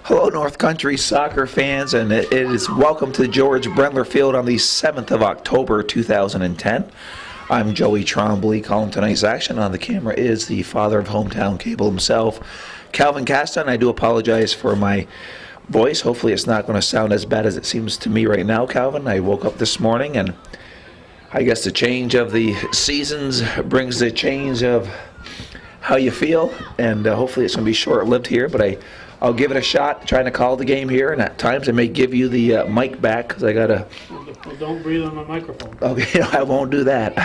Hello, North Country soccer fans, and it is welcome to George Brendler Field on the 7th of October, 2010. I'm Joey Trombley calling tonight's action. On the camera is the father of hometown cable himself, Calvin Caston. I do apologize for my voice. Hopefully it's not going to sound as bad as it seems to me right now, Calvin. I woke up this morning, and I guess the change of the seasons brings the change of how you feel, and hopefully it's going to be short-lived here, but I'll give it a shot trying to call the game here, and at times I may give you the mic back because I got to... Well, don't breathe on my microphone. Okay, I won't do that.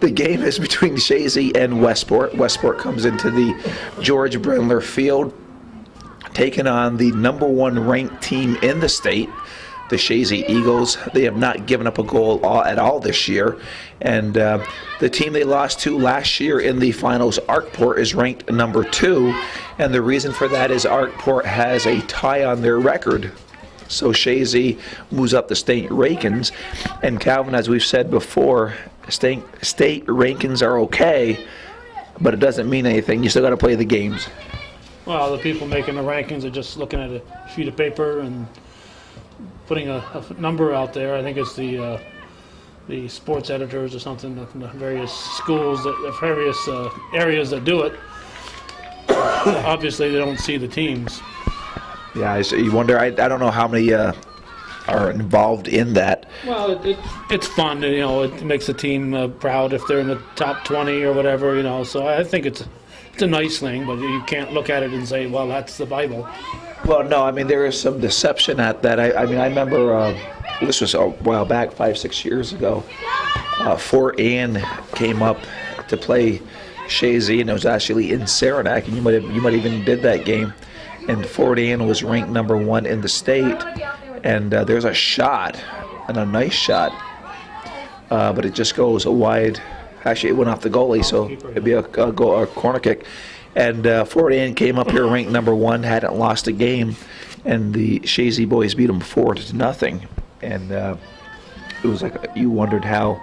The game is between Chazy and Westport. Westport comes into the George Brendler Field, taking on the #1 ranked team in the state, the Chazy Eagles. They have not given up a goal at all this year. And the team they lost to last year in the finals, Arkport, is ranked #2. And the reason for that is Arkport has a tie on their record. So Chazy moves up the state rankings. And Calvin, as we've said before, state rankings are okay, but it doesn't mean anything. You still got to play the games. Well, the people making the rankings are just looking at a sheet of paper and putting a number out there. I think it's the sports editors or something from the various schools, the various areas that do it. Obviously, they don't see the teams. Yeah, you wonder. I don't know how many are involved in that. Well, it's fun. You know, it makes the team proud if they're in the top 20 or whatever. You know, so I think it's a nice thing, but you can't look at it and say, well, that's the Bible. Well, no, I mean, there is some deception at that. I mean, I remember this was a while back, 5-6 years ago. Fort Ann came up to play Chazy, and it was actually in Saranac, and you might even did that game. And Fort Ann was ranked #1 in the state, and there's a shot, and a nice shot, but it just goes wide. Actually, it went off the goalie, so it'd be a corner kick. And Fort Ann came up here ranked #1, hadn't lost a game, and the Chazy boys beat them 4-0. And it was like you wondered how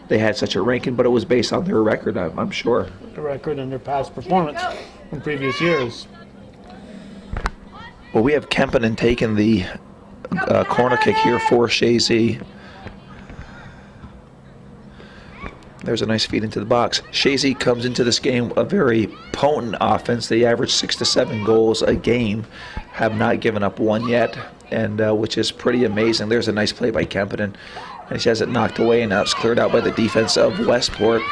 they had such a ranking, but it was based on their record, I'm sure. The record and their past performance in previous years. Well, we have Kempinen taking the corner kick here for Chazy. There's a nice feed into the box. Chazy comes into this game a very potent offense. They average 6 to 7 goals a game, have not given up one yet, and which is pretty amazing. There's a nice play by Kempinen, and he has it knocked away, and now it's cleared out by the defense of Westport.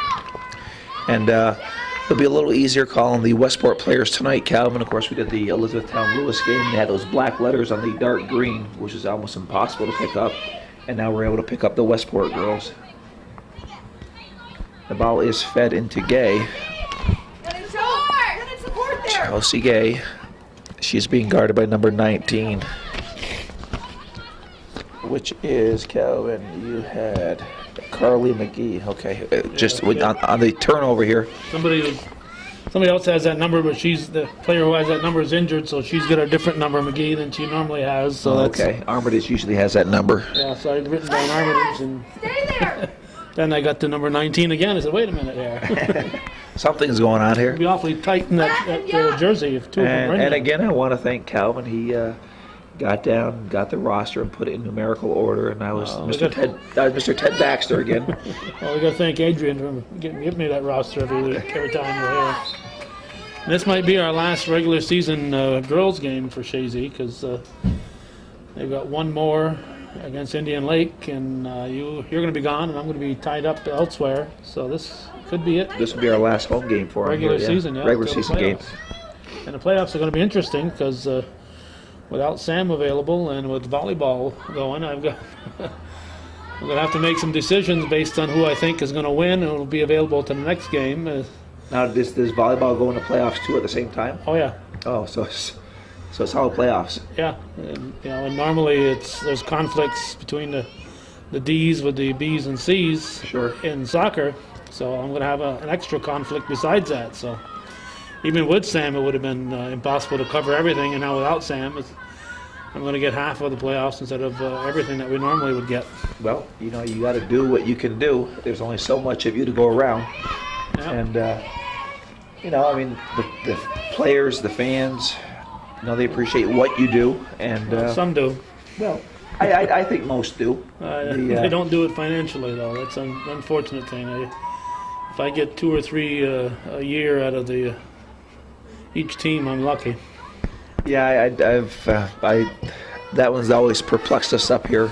And it'll be a little easier calling the Westport players tonight, Calvin. Of course, we did the Elizabethtown-Lewis game. They had those black letters on the dark green, which is almost impossible to pick up, and now we're able to pick up the Westport girls. The ball is fed into Gay. Chelsea Gay. She's being guarded by number 19, which is, Calvin, you had Carly McGee. Okay, just on the turnover here. Somebody else has that number, but the player who has that number is injured, so she's got a different number, McGee, than she normally has. So okay, Armitage usually has that number. Yeah, so I'd written down Armitage, and then I got to number 19 again. I said, wait a minute here. Something's going on here. It'd be awfully tight in that jersey if two of them were in And there. again, I want to thank Calvin. He got down, got the roster, and put it in numerical order. And I was Mr. Ted Baxter again. Well, we got to thank Adrian for giving me that roster every week, every time we're here. And this might be our last regular season girls game for Chazy, because they've got one more against Indian Lake, and you're going to be gone, and I'm going to be tied up elsewhere. So this could be it. This will be our last home game for regular season, yeah. Regular season game. And the playoffs are going to be interesting because without Sam available and with volleyball going, I'm going to have to make some decisions based on who I think is going to win and will be available to the next game. Now, does volleyball go into playoffs too at the same time? Oh yeah. Oh, so it's all playoffs. Yeah, and, and normally there's conflicts between the D's with the B's and C's in soccer. So I'm going to have an extra conflict besides that. So even with Sam, it would have been impossible to cover everything, and now without Sam, I'm going to get half of the playoffs instead of everything that we normally would get. Well, you got to do what you can do. There's only so much of you to go around. Yeah. And you know, I mean, the players, the fans, you know, they appreciate what you do, and Some do. well, I think most do. They don't do it financially, though. That's an unfortunate thing. If I get 2 or 3 a year out of each team, I'm lucky. Yeah, that one's always perplexed us up here.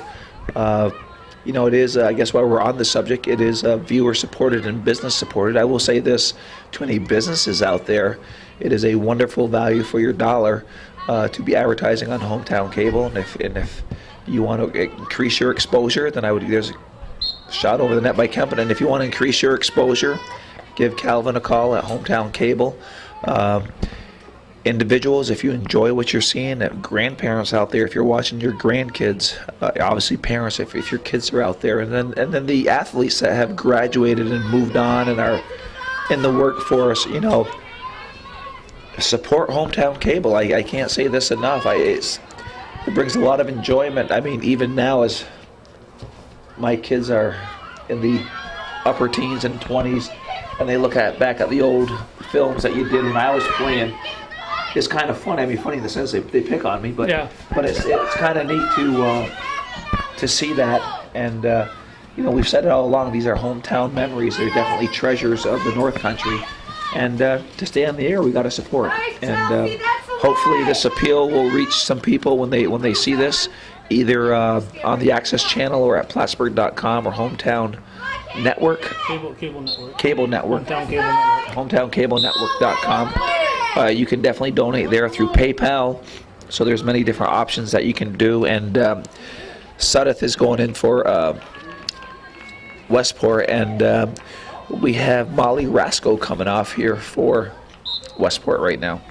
You know, it is, I guess while we're on the subject, it is viewer supported and business supported. I will say this to any businesses out there, it is a wonderful value for your dollar to be advertising on hometown cable. And if you want to increase your exposure, then there's a shot over the net by Kempin. And if you want to increase your exposure, give Calvin a call at Hometown Cable. Individuals, if you enjoy what you're seeing, grandparents out there, if you're watching your grandkids, obviously parents, if your kids are out there, and then the athletes that have graduated and moved on and are in the workforce, you know, support Hometown Cable. I can't say this enough. It brings a lot of enjoyment. I mean, even now as my kids are in the upper teens and 20s, and they look back at the old films that you did when I was playing. It's kind of funny. I mean, funny in the sense they pick on me, but Yeah. but it's kind of neat to see that. And you know, we've said it all along. These are hometown memories. They're definitely treasures of the North Country. And to stay on the air, we got to support. And hopefully, this appeal will reach some people when they see this, either on the Access Channel or at Plattsburgh.com or Hometown Network. Cable network. Cable Network. Hometown Cable Network. HometownCableNetwork.com. You can definitely donate there through PayPal. So there's many different options that you can do. And Sudeth is going in for Westport, and we have Molly Rasco coming off here for Westport right now.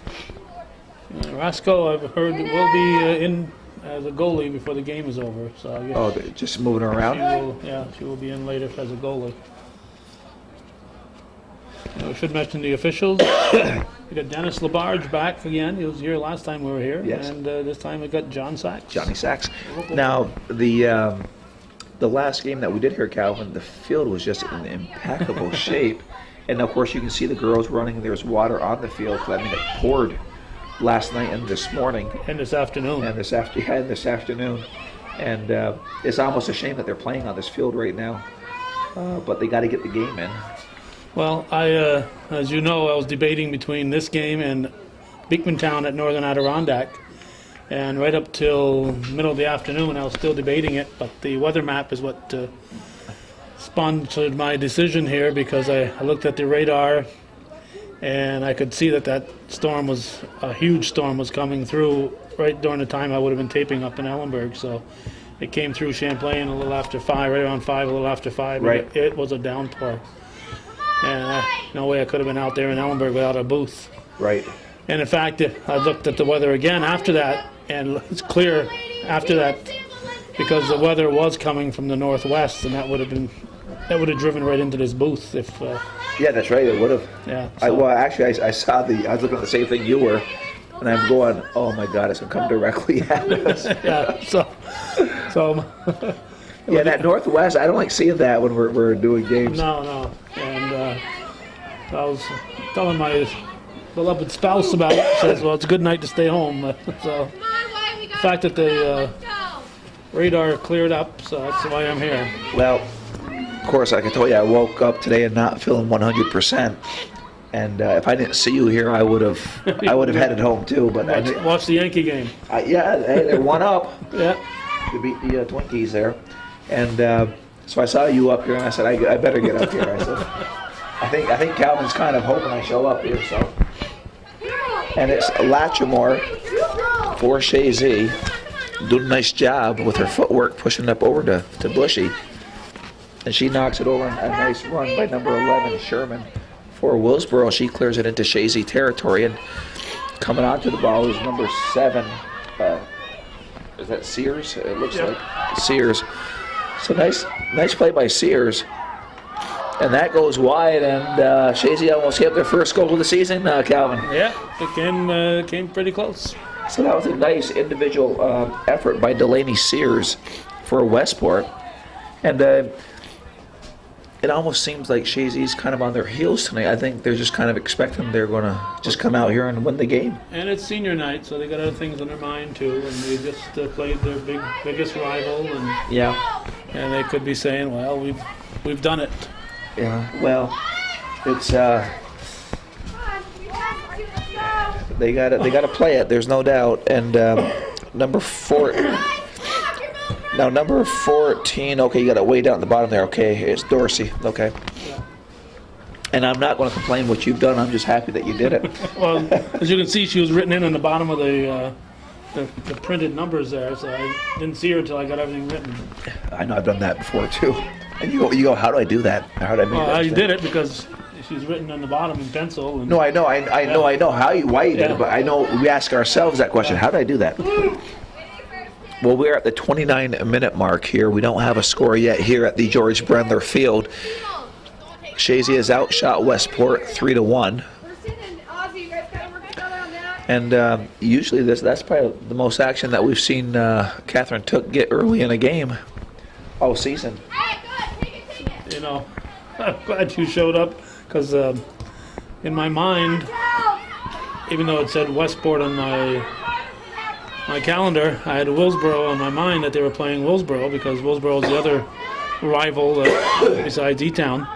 Rasco, I've heard, will be in as a goalie before the game is over. So I guess Oh, they're just moving her around? she will be in later as a goalie. We should mention the officials. We got Dennis Labarge back again. He was here last time we were here. Yes. And this time we got John Sachs. Johnny Sachs. Now, the last game that we did here, Calvin, the field was just in impeccable shape. And of course, you can see the girls running. There's water on the field. I mean, it poured last night and this morning. And this afternoon. And this afternoon. And it's almost a shame that they're playing on this field right now. But they got to get the game in. Well, as you know, I was debating between this game and Beekmantown at Northern Adirondack. And right up till middle of the afternoon, I was still debating it. But the weather map is what sponsored my decision here, because I looked at the radar and I could see that storm was, a huge storm was coming through right during the time I would have been taping up in Ellenburg. So it came through Champlain a little after 5, right around 5, a little after 5. Right. It was a downpour. And no way I could have been out there in Ellenburg without a booth. Right. And in fact, I looked at the weather again after that, and it's clear after that, because the weather was coming from the northwest, and that would have driven right into this booth if. Yeah, that's right. It would have. Yeah. Well, actually, I saw I was looking at the same thing you were, and I'm going, oh my God, it's gonna come directly at us. Yeah. So. Yeah, that northwest, I don't like seeing that when we're doing games. No. And I was telling my beloved spouse about it. Says, well, it's a good night to stay home. So the fact that the radar cleared up, so that's why I'm here. Well, of course, I can tell you, I woke up today and not feeling 100%. And if I didn't see you here, I would have headed home too. But Watch the Yankee game. Yeah, hey, they're 1-up. Yeah. To beat the Twinkies there. And so I saw you up here, and I said, I better get up here. I said, I think Calvin's kind of hoping I show up here. So, and it's Latchmore for Chazy, doing a nice job with her footwork, pushing it up over to Bushy, and she knocks it over. A nice run by number 11 Sherman for Willsboro. She clears it into Chazy territory, and coming onto the ball is number 7. Is that Sears? It looks like Sears. So nice play by Sears. And that goes wide, and Chazy almost hit their first goal of the season, Calvin. Yeah, it came pretty close. So that was a nice individual effort by Delaney Sears for Westport. And it almost seems like Chazy's kind of on their heels tonight. I think they're just kind of expecting they're going to just come out here and win the game. And it's senior night, so they got other things on their mind too. And they just played their biggest rival, and Yeah. and they could be saying, "Well, we've done it." Yeah. Well, it's they got to play it. There's no doubt. And number 14. Okay, you got it way down at the bottom there. Okay, it's Dorsey. Okay. And I'm not going to complain what you've done. I'm just happy that you did it. Well, as you can see, she was written in on the bottom of the printed numbers there, so I didn't see her until I got everything written. I know I've done that before too. And you go. How do I do that? How do I make that? I mistake? did it because she's written on the bottom in pencil. And No, I know why you did it, but I know we ask ourselves that question. How did I do that? Well, we're at the 29-minute mark here. We don't have a score yet here at the George Brendler Field. Chazy has outshot Westport 3-1. And usually that's probably the most action that we've seen Catherine Took get early in a game all season. You know, I'm glad you showed up because in my mind, even though it said Westport on my calendar, I had Willsboro on my mind that they were playing Willsboro because Willsboro is the other rival besides E-Town.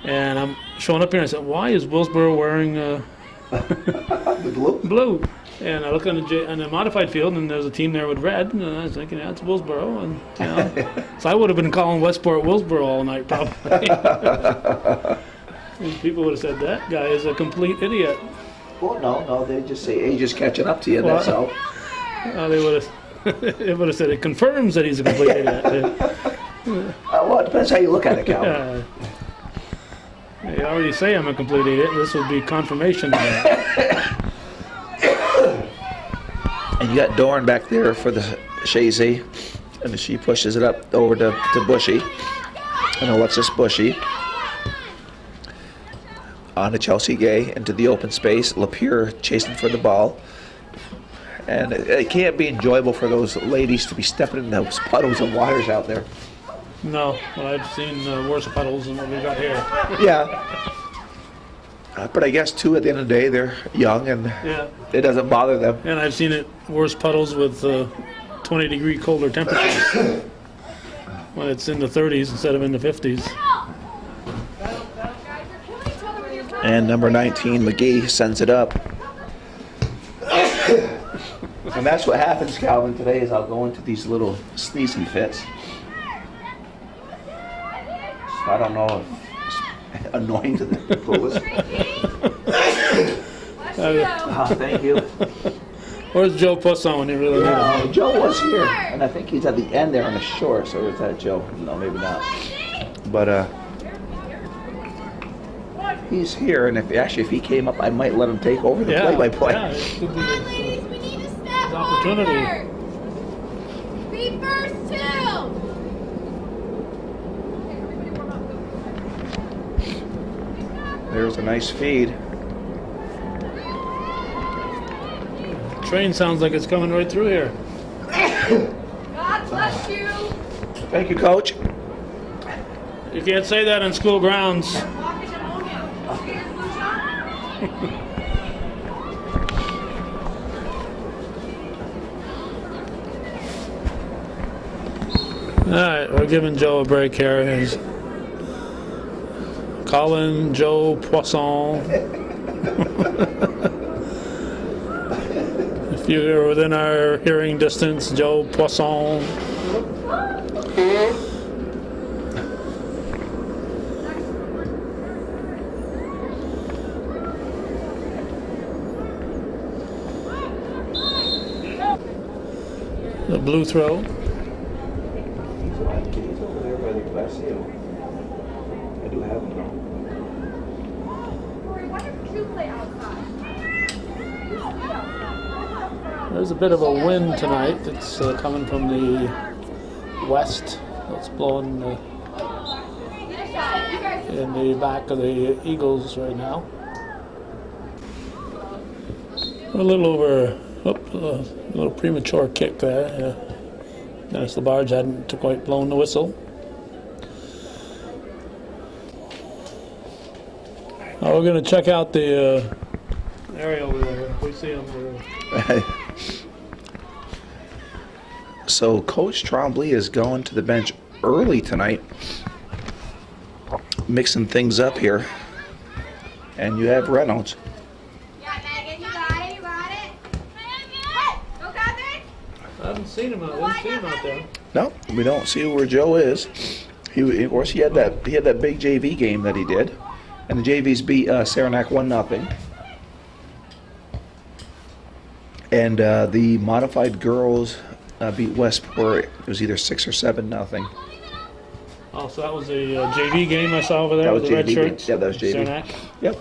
And I'm showing up here and I said, why is Willsboro wearing blue? And I look on the modified field and there's a team there with red, and I was thinking, yeah, it's Willsboro. And, you know, so I would have been calling Westport Willsboro all night probably. And people would have said, that guy is a complete idiot. Well, no, they just say age is catching up to you, that's all. They would have said it confirms that he's a complete idiot. Well, it depends how you look at it, Calvin. They already say I'm a complete idiot. This would be confirmation of that. And you got Dorn back there for the Chazy, and she pushes it up over to Bushy, and Alexis Bushy on to Chelsea Gay into the open space. Lapierre chasing for the ball. And it can't be enjoyable for those ladies to be stepping in those puddles of waters out there. No, well, I've seen worse puddles than what we got here. Yeah. But I guess, too, at the end of the day, they're young and it doesn't bother them. And I've seen it worse puddles with 20-degree colder temperatures when it's in the 30s instead of in the 50s. And number 19, McGee, sends it up. And that's what happens, Calvin, today is I'll go into these little sneezing fits. So I don't know if it's annoying to the people listening. Thank you. Where's Joe Poisson when you really need him? Joe was here, and I think he's at the end there on the shore, so is that Joe? No, maybe not. But he's here, and if he came up, I might let him take over the play-by-play. Yeah, it could be his opportunity. Be first two. There's a nice feed. Train sounds like it's coming right through here. God bless you. Thank you, Coach. You can't say that on school grounds. All right, we're giving Joe a break here. He's calling Joe Poisson. If you're within our hearing distance, Joe Poisson. The blue throw. He's over there by the glass hill. I do have him though. There's a bit of a wind tonight. It's coming from the west. It's blowing in the back of the Eagles right now. A little over, a little premature kick there. Dennis Labarge hadn't quite blown the whistle. Oh, we're gonna check out the area over there. We see them. So Coach Trombley is going to the bench early tonight, mixing things up here. And you have Reynolds. Yeah, Megan, you got it. You got it. Hey, go, Catherine. I haven't seen him out there. No, we don't see where Joe is. Of course, he had that big JV game that he did, and the JVs beat Saranac 1-0. And the modified girls beat Westport. It was either 6 or 7-0. Oh, so that was a JV game I saw over there That was with the red JV. shirts? Yeah, that was JV. Saranac. Yep.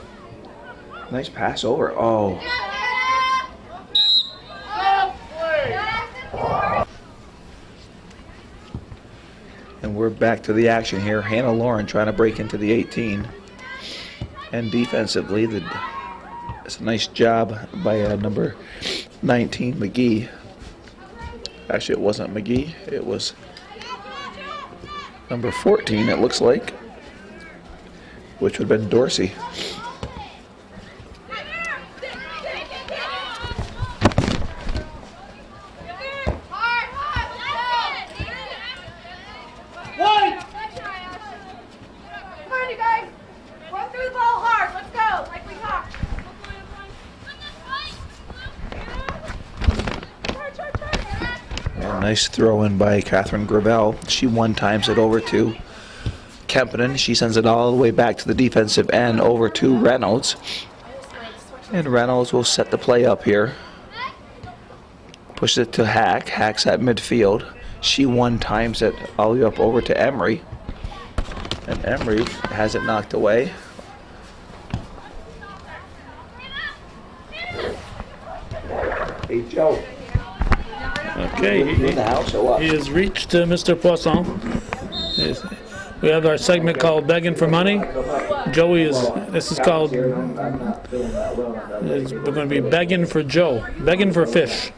Nice pass over. Oh. And we're back to the action here. Hannah Lauren trying to break into the 18. And defensively, it's a nice job by number 19, McGee. Actually, it wasn't McGee. It was number 14, it looks like, which would have been Dorsey. Nice throw in by Catherine Gravel. She one-times it over to Kempinen. She sends it all the way back to the defensive end over to Reynolds. And Reynolds will set the play up here. Pushes it to Hack. Hack's at midfield. She one-times it all the way up over to Emery. And Emery has it knocked away. Hey, Joe. Okay, he has reached Mr. Poisson. We have our segment called Begging for Money. Joey this is called, we're going to be begging for Joe. Begging for fish.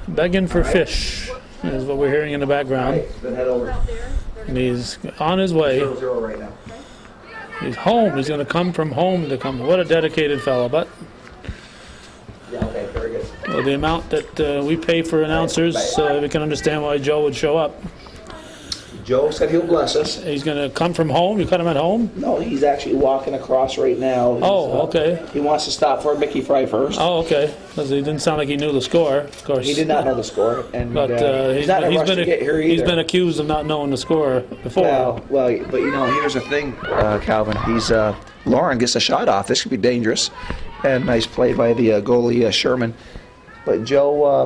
Begging for fish is what we're hearing in the background. And he's on his way. He's home. He's going to come from home to come. What a dedicated fellow, but well, the amount that we pay for announcers, we can understand why Joe would show up. Joe said he'll bless us. He's going to come from home? You cut him at home? No, he's actually walking across right now. Okay. He wants to stop for a Mickey Fry first. Oh, okay. Because he didn't sound like he knew the score. Of course. He did not know the score. And, but he's not in a rush to get here either. He's been accused of not knowing the score before. Well, but here's the thing, Calvin. Lauren gets a shot off. This could be dangerous. And nice play by the goalie, Sherman. But Joe,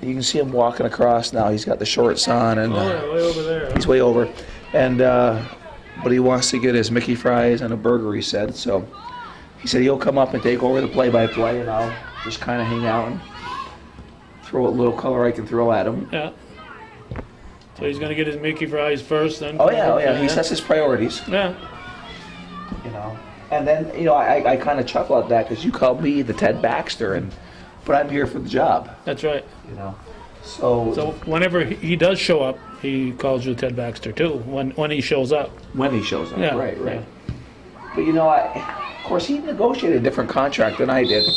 you can see him walking across now. He's got the shorts on, and way over there. He's way over. And but he wants to get his Mickey fries and a burger, he said. So he said he'll come up and take over the play-by-play, and I'll just kind of hang out and throw what little color I can throw at him. Yeah. So he's going to get his Mickey fries first, then. Oh yeah. He sets his priorities. Yeah. And then I kind of chuckle at that because you called me the Ted Baxter, but I'm here for the job. That's right. So whenever he does show up, he calls you Ted Baxter too. When he shows up. When he shows up. Yeah. Right. Yeah. But of course, he negotiated a different contract than I did.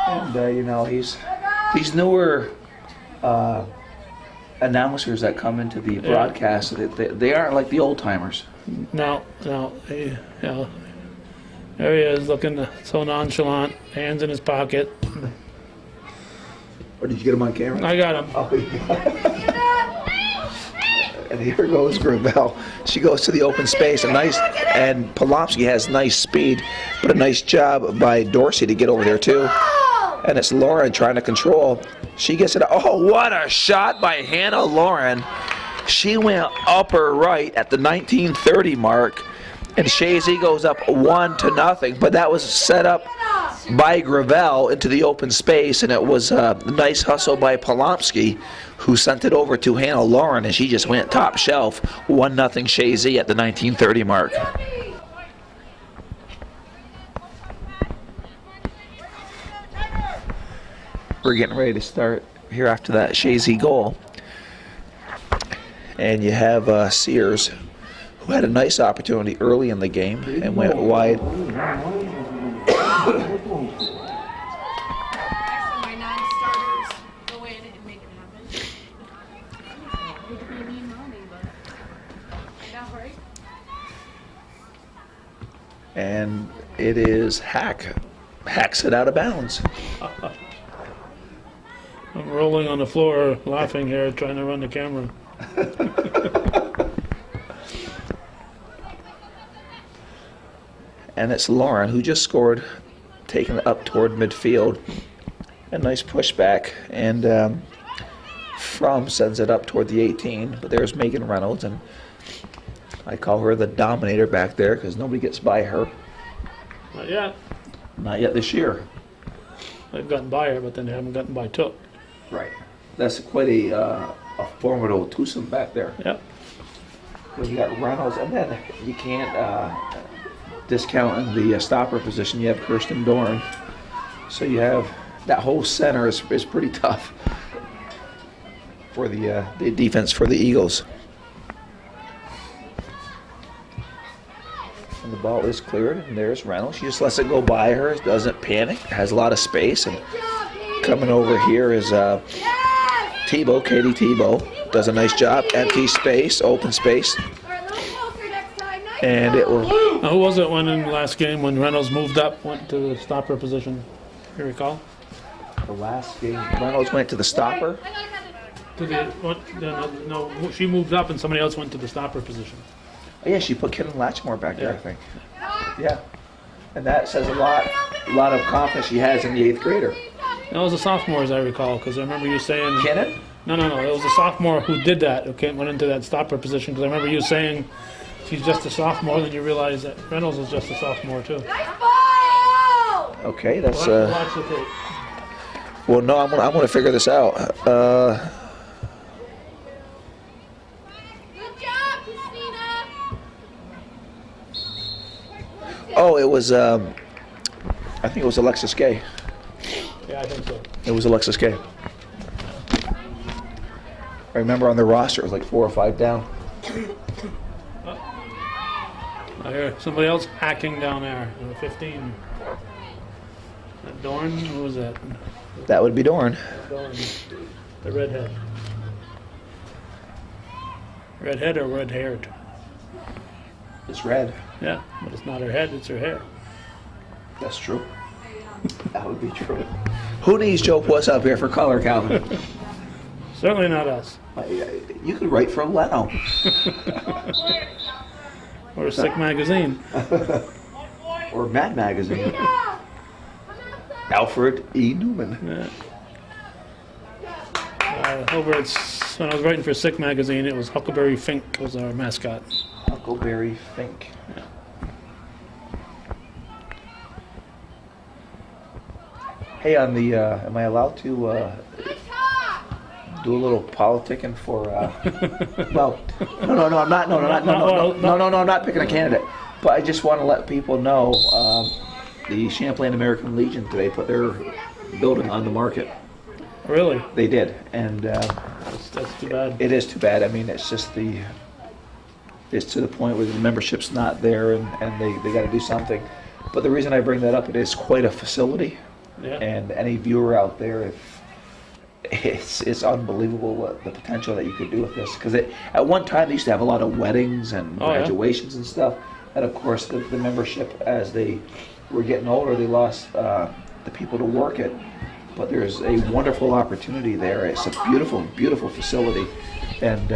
And these newer announcers that come into the broadcast, they aren't like the old timers. No. There he is, looking so nonchalant, hands in his pocket. Or did you get him on camera? I got him. Oh, and here goes Gravel. She goes to the open space, and Polomsky has nice speed, but a nice job by Dorsey to get over there too. And it's Lauren trying to control. She gets it. Oh, what a shot by Hannah Lauren. She went upper right at the 1930 mark. And Chazy goes up 1-0, but that was set up by Gravel into the open space, and it was a nice hustle by Polomsky, who sent it over to Hannah Lauren, and she just went top shelf, 1-0 Chazy at the 1930 mark. We're getting ready to start here after that Chazy goal, and you have Sears, who had a nice opportunity early in the game and went wide. Actually, my non-starters go in and make it happen. Hate to be a mean mommy, but I know, right? And it is hacks it out of bounds. I'm rolling on the floor, laughing here, trying to run the camera. And it's Lauren who just scored, taking it up toward midfield. A nice pushback, and Fromm sends it up toward the 18. But there's Megan Reynolds, and I call her the dominator back there because nobody gets by her. Not yet. Not yet this year. They've gotten by her, but then they haven't gotten by Took. Right. That's quite a formidable twosome back there. Yep. Well, you got Reynolds, and then you can't discount in the stopper position. You have Kirsten Dorn, so you have that whole center is pretty tough for the defense for the Eagles. And the ball is cleared, and there's Reynolds. She just lets it go by her, doesn't panic, has a lot of space, and coming over here is Tebow, Katie Tebow, does a nice job, empty space, open space. And it will. Who was it when in the last game when Reynolds moved up, went to the stopper position? You recall? The last game, Reynolds went to the stopper. To the, no, she moved up and somebody else went to the stopper position. Oh, yeah, she put Kitten Latchmore back there, Yeah. I think. Yeah. And that says a lot of confidence she has in the 8th grader. That was a sophomore, as I recall, because I remember you saying. Kitten? No. It was a sophomore who did that, who went into that stopper position, because I remember you saying she's just a sophomore, then you realize that Reynolds was just a sophomore, too. Okay, that's We'll have to watch the tape. well, no, I'm gonna figure this out. Good job, Christina. Oh, it was I think it was Alexis Gay. Yeah, I think so. It was Alexis Gay. I remember on the roster it was like 4 or 5 down. I hear somebody else hacking down there, 15. That Dorn? Who was that? That would be Dorn. Dorn. The redhead. Redhead or red-haired? It's red. Yeah, but it's not her head, it's her hair. That's true. That would be true. Who needs Joe Puss up here for color, Calvin? Certainly not us. You could write for Leno. Or a sick magazine. Or Mad Magazine. Alfred E. Newman. Yeah. Over at, when I was writing for Sick magazine, it was Huckleberry Fink was our mascot. Huckleberry Fink. Yeah. Hey, on the, am I allowed to do a little politicking for? No, I'm not. No, I'm not picking a candidate. But I just want to let people know the Champlain American Legion today put their building on the market. Really? They did, and That's too bad. it is too bad. I mean, it's just it's to the point where the membership's not there, and they got to do something. But the reason I bring that up, it is quite a facility. Yeah. And any viewer out there, it's unbelievable what the potential that you could do with this. Because at one time they used to have a lot of weddings and Oh, yeah. graduations and stuff. And of course, the membership, as they were getting older, they lost the people to work it. But there's a wonderful opportunity there. It's a beautiful, beautiful facility. And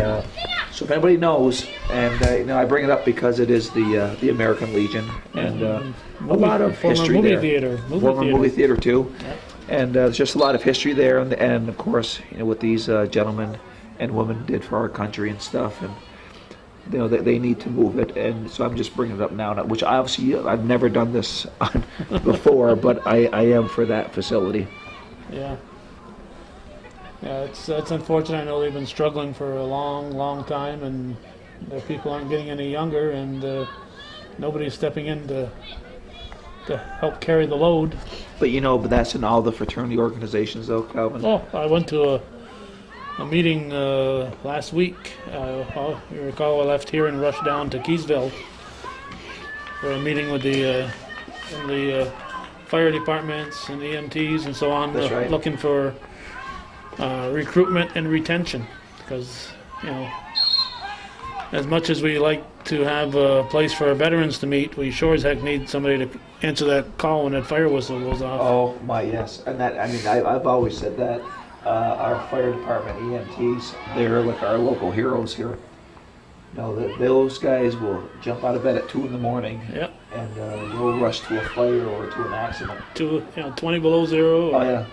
so if anybody knows, and I bring it up because it is the American Legion, and a lot of history movie there. Theater. Former movie theater too. Yep. And there's just a lot of history there, and of course, what these gentlemen and women did for our country and stuff, and they need to move it, and so I'm just bringing it up now, which obviously I've never done this before, but I am for that facility. Yeah. Yeah, it's unfortunate. I know they've been struggling for a long, long time, and their people aren't getting any younger, and nobody's stepping in to help carry the load. But but that's in all the fraternity organizations, though, Calvin. Oh, I went to a meeting last week. You recall I left here and rushed down to Keysville for a meeting with the fire departments and EMTs and so on. That's right. Looking for recruitment and retention, because as much as we like to have a place for our veterans to meet, we sure as heck need somebody to answer that call when that fire whistle goes off. Oh my, yes, and that, I mean, I've always said that our fire department EMTs, they're like our local heroes here. Those guys will jump out of bed at 2 in the morning. Yep. And go rush to a fire or to an accident. 20 below zero. Oh yeah.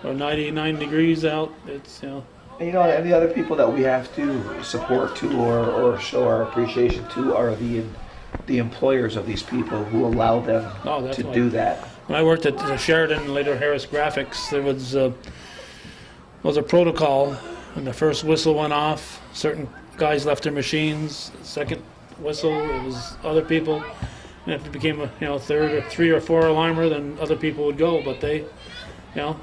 Or 99 degrees out. It's And the other people that we have to support too, or show our appreciation to, are the employers of these people who allow them to do that. When I worked at the Sheridan, later Harris Graphics, there was a protocol. When the first whistle went off, certain guys left their machines. Second whistle, it was other people. And if it became a third or 3 or 4 alarmer, then other people would go. But they went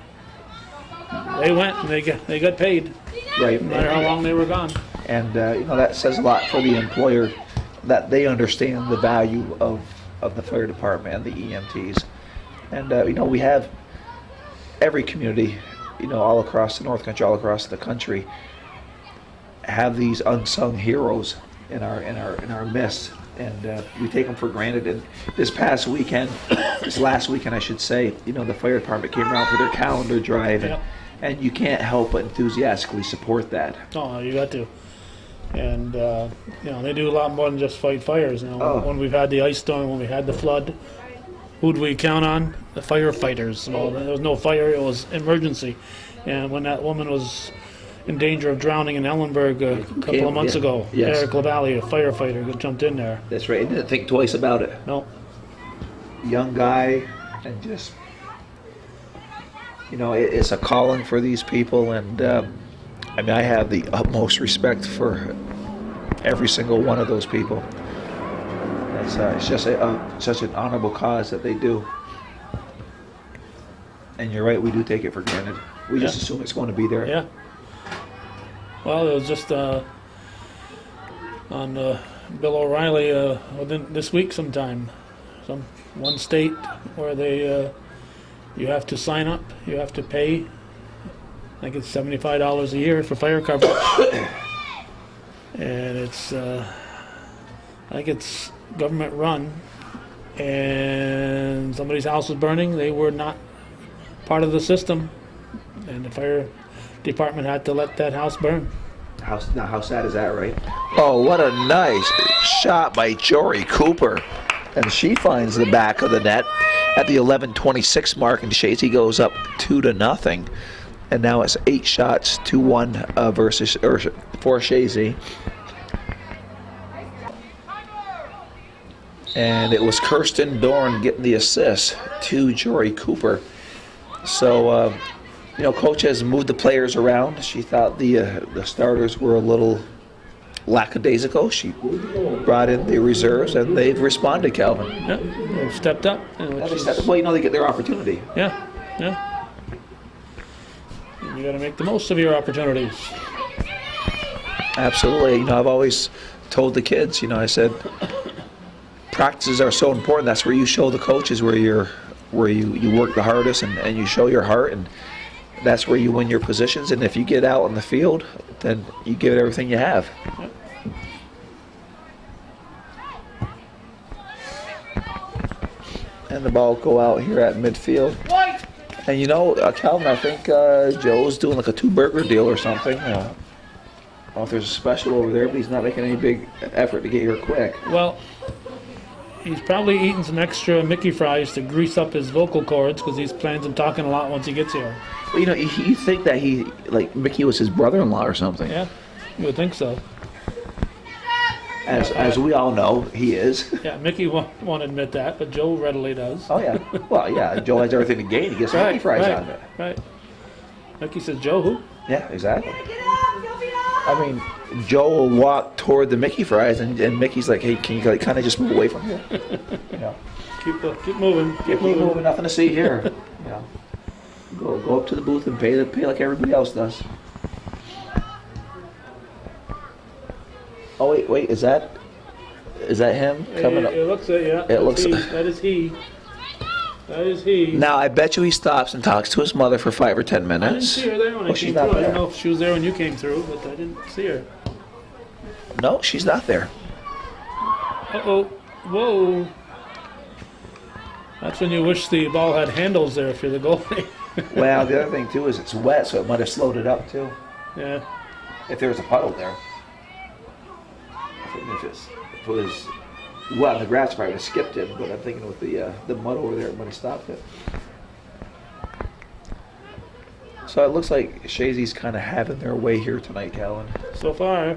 and they got paid. Right. No matter how long they were gone. And that says a lot for the employer, that they understand the value of the fire department and the EMTs. And we have every community, all across the North Country, all across the country, have these unsung heroes in our midst, and we take them for granted. And this last weekend, I should say, the fire department came around for their calendar drive, and you can't help but enthusiastically support that. Oh, you got to. And they do a lot more than just fight fires. When we've had the ice storm, when we had the flood, who'd we count on? The firefighters. Well, there was no fire; it was emergency. And when that woman was in danger of drowning in Ellenburg a couple of months ago, yes. Eric LaValle, a firefighter, jumped in there. That's right. He didn't think twice about it. No. Young guy, and just it's a calling for these people, and I have the utmost respect for every single one of those people. It's just such an honorable cause that they do. And you're right, we do take it for granted. We just assume it's going to be there. Yeah. Well, it was just on Bill O'Reilly within this week sometime. One state where they you have to sign up, you have to pay. I think it's $75 a year for fire coverage, and it's I think it's government run. And somebody's house was burning; they were not part of the system, and the fire department had to let that house burn. Now, how sad is that, right? Oh, what a nice shot by Jory Cooper. And she finds the back of the net at the 11:26 mark, and Chazy goes up 2-0. And now it's 8 shots to 1 for Chazy. And it was Kirsten Dorn getting the assist to Jory Cooper. So, Coach has moved the players around. She thought the starters were a little lackadaisical. She brought in the reserves, and they've responded, Calvin. Yeah, they've stepped up. They get their opportunity. Yeah. You got to make the most of your opportunities. Absolutely. I've always told the kids, I said, practices are so important. That's where you show the coaches where you work the hardest, and you show your heart, and that's where you win your positions. And if you get out on the field, then you give it everything you have. Yep. And the ball will go out here at midfield. And Calvin, I think Joe's doing like a 2-burger deal or something. I don't know if there's a special over there, but he's not making any big effort to get here quick. Well, he's probably eating some extra Mickey fries to grease up his vocal cords, because he's plans on talking a lot once he gets here. Well, you think that Mickey was his brother-in-law or something. Yeah, you would think so. As we all know, he is. Yeah, Mickey won't admit that, but Joe readily does. Oh, yeah. Well, yeah, Joe has everything to gain. He gets Mickey fries out of it. Right. Mickey says, Joe who? Yeah, exactly. I mean, Joe will walk toward the Mickey fries, and Mickey's like, hey, can you kind of just move away from here? Keep moving. Keep moving. Nothing to see here. Go up to the booth and pay like everybody else does. Oh wait, is that him coming up? It looks like, yeah. It looks. That is he. That is he. Now I bet you he stops and talks to his mother for 5 or 10 I didn't minutes. see her there when I she's came not through. I there. don't know if she was there when you came through, but I didn't see her. No, she's not there. Uh-oh. Whoa. That's when you wish the ball had handles there if you're the goalie. Well, the other thing too is it's wet, so it might have slowed it up too. Yeah. If there was a puddle there. If it was wet on the grass, probably would have skipped it. But I'm thinking with the mud over there, it might have stopped it. So it looks like Chazy's kind of having their way here tonight, Calvin. So far,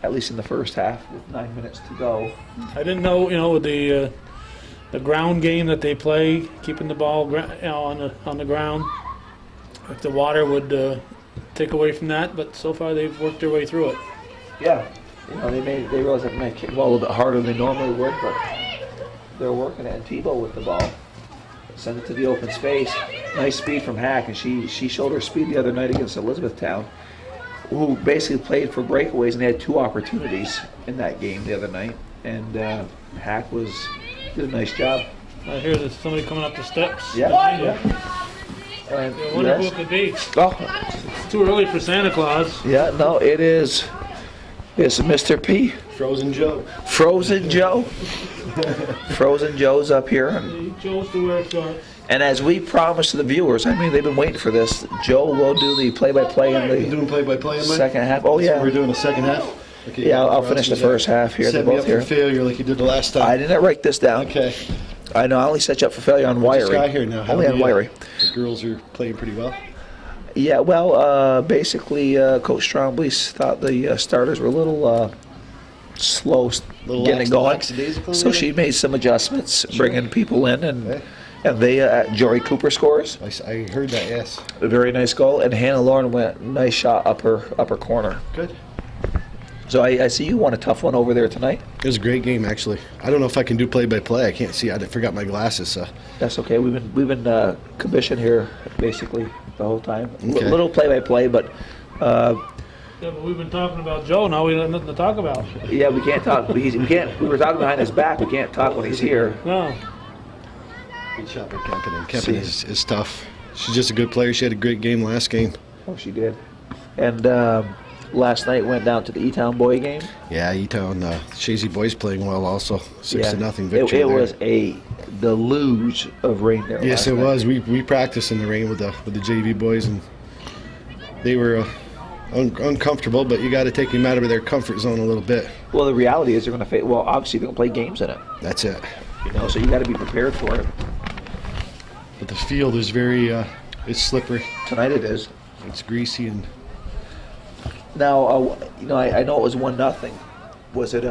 At least in the first half, with 9 minutes to go. I didn't know, with the ground game that they play, keeping the ball on the ground, if the water would take away from that. But so far, they've worked their way through it. Yeah, they realized that may kick the ball a little bit harder than they normally would, but they're working it. And Tebow with the ball, send it to the open space. Nice speed from Hack, and she showed her speed the other night against Elizabethtown, who basically played for breakaways, and they had 2 opportunities in that game the other night. And Hack did a nice job. I hear there's somebody coming up the steps. Yeah. And I wonder who it could be. Oh, It's too early for Santa Claus. yeah, no, it is. It's Mr. P. Frozen Joe. Frozen Joe. Frozen Joe's up here. He chose to wear shorts. And as we promised to the viewers, I mean, they've been waiting for this. Joe will do the play-by-play in You the doing play-by-play, Mike? second half. Oh, yeah. We're doing the second half? Okay. Yeah, I'll finish the first half here. They're Set me both up here. for failure like you did the last time. I didn't write this down. Okay. I know. I only set you up for failure on Just wiring. got here now. How Only on many, wiring. The girls are playing pretty well. Yeah, well, basically, Coach Strombley thought the starters were a little slow Little getting it going. lackadaisical, So maybe? she made some adjustments, bringing people in, and they Jory Cooper scores. I heard that, yes. A very nice goal, and Hannah Lauren went nice shot upper corner. Good. So I see you won a tough one over there tonight. It was a great game, actually. I don't know if I can do play-by-play. I can't see. I forgot my glasses, so. That's okay. We've been commissioned here basically the whole time. Okay. Little play-by-play, but Yeah, but we've been talking about Joe. Now we have nothing to talk about. yeah, we can't talk. We can't. We were talking behind his back. We can't talk when he's here. No. Good shot by Kempen. Kempen is tough. She's just a good player. She had a great game last game. Oh, she did. And last night went down to the E-Town boy game. Yeah, E-Town, Chazy boys playing well also. 6-0 It victory there. was a deluge of rain there. Yes, last it night. was. We practiced in the rain with the JV boys, and they were uncomfortable. But you got to take them out of their comfort zone a little bit. Well, the reality is they're going to face. Well, obviously they're going to play games in it. That's it. So you got to be prepared for it. But the field is very, it's slippery. Tonight it is. It's greasy and. Now, I know it was 1-0. Was it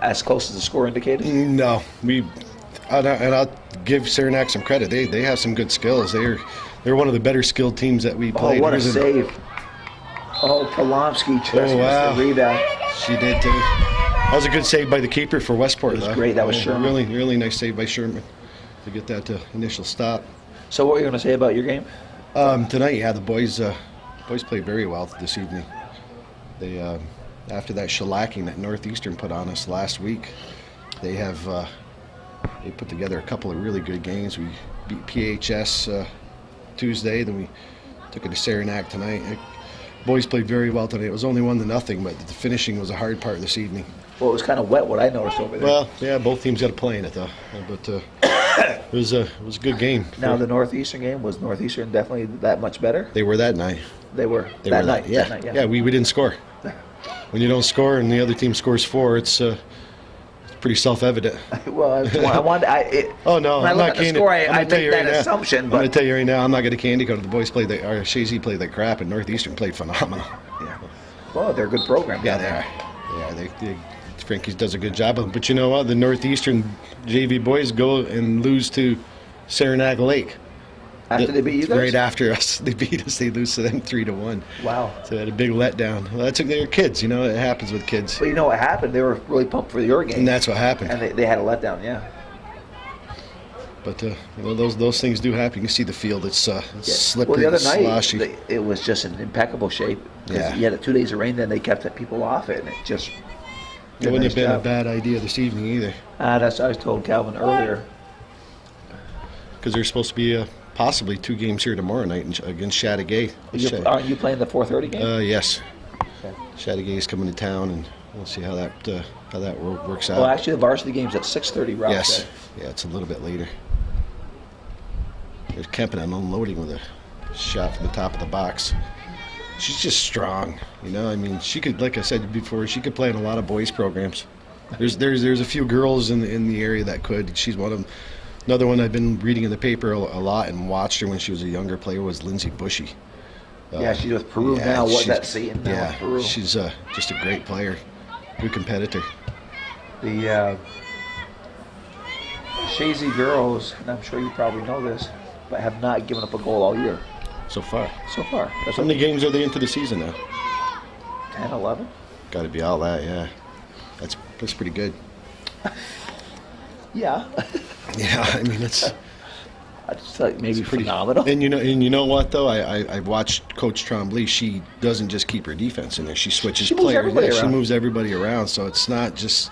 as close as the score indicated? No, and I'll give Saranac some credit. They have some good skills. They're one of the better skilled teams that we played. Oh, what a Here's save! Oh, Polomsky just Oh, wow. missed the rebound. She did too. That was a good save by the keeper for Westport. It was though. great. That was Yeah, Sherman. Really, really nice save by Sherman to get that initial stop. So what were you going to say about your game? Tonight, yeah, the boys played very well this evening. They after that shellacking that Northeastern put on us last week, they put together a couple of really good games. We beat PHS Tuesday, then we took it to Saranac tonight. Boys played very well tonight. It was only 1-0, but the finishing was a hard part this evening. Well, it was kind of wet. What I noticed over there. Well, yeah, both teams got to play in it though, but it was a good game. Now the Northeastern game, was Northeastern definitely that much better? They were that night. They were They that were night. Yeah, That night, yeah. we didn't score. When you don't score and the other team scores 4, it's pretty self-evident. Well, I wanted. Oh no, when I I'm look not at the candy. score, I'm I gonna tell make you that right now. assumption. I'm going to But tell you right now, I'm not going to candy coat. The boys played Chazy played like crap, and Northeastern played phenomenal. yeah. Well, they're a good program. Yeah, down they there. are. Yeah, Frankie does a good job of it. But you know what? The Northeastern JV boys go and lose to Saranac Lake. After they beat you guys. Right after us, they beat us. They lose to them 3-1. Wow. So they had a big letdown. Well, they're kids. You know, it happens with kids. But you know what happened? They were really pumped for your game. And that's what happened. And they had a letdown. Yeah. But those things do happen. You can see the field; it's slippery, Well, the other and night sloshy. it was just in impeccable shape. 'Cause Yeah. You had 2 days of rain, then they kept people off it, and it just It wouldn't Nice have been job. a bad idea this evening either, That's what I told Calvin earlier. because there's supposed to be possibly 2 games here tomorrow night against Chateauguay. Aren't you playing the 4:30 game? Yes. Okay. Chateauguay is coming to town, and we'll see how that works out. Well, actually, the varsity game's at 6:30. Rob yes. said. Yeah, it's a little bit later. There's Kempin unloading with a shot from the top of the box. She's just strong, you know. I mean, she could, like I said before, she could play in a lot of boys programs. There's a few girls in the area that could. She's one of them. Another one I've been reading in the paper a lot and watched her when she was a younger player was Lindsay Bushy. Yeah, she's with Peru yeah, now. What she's- that seeing now Yeah, with Peru? she's just a great player, good competitor. The Chazy girls, and I'm sure you probably know this, but have not given up a goal all year So far. so far. That's How many games are they into the season now? 10, 11. Got to be all that, yeah. That's pretty good. Yeah, Yeah, I mean it's I just feel like maybe pretty phenomenal. And you know what though? I watched Coach Trombley. She doesn't just keep her defense in there. She switches She moves players. everybody Yeah, she around. moves everybody around. So it's not just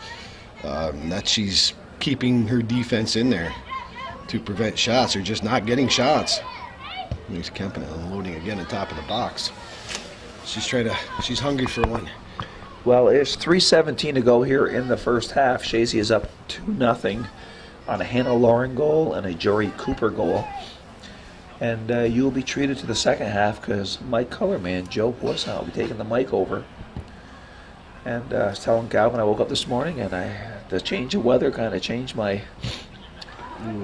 that she's keeping her defense in there to prevent shots or just not getting shots. He's Kempin unloading again on top of the box. She's hungry for one. Well, it's 3:17 to go here in the first half. Chazy is up 2-0 on a Hannah Lauren goal and a Jory Cooper goal. And you will be treated to the second half because my color man, Joe Boyson, will be taking the mic over. And I was telling Calvin I woke up this morning and the change of weather kind of changed my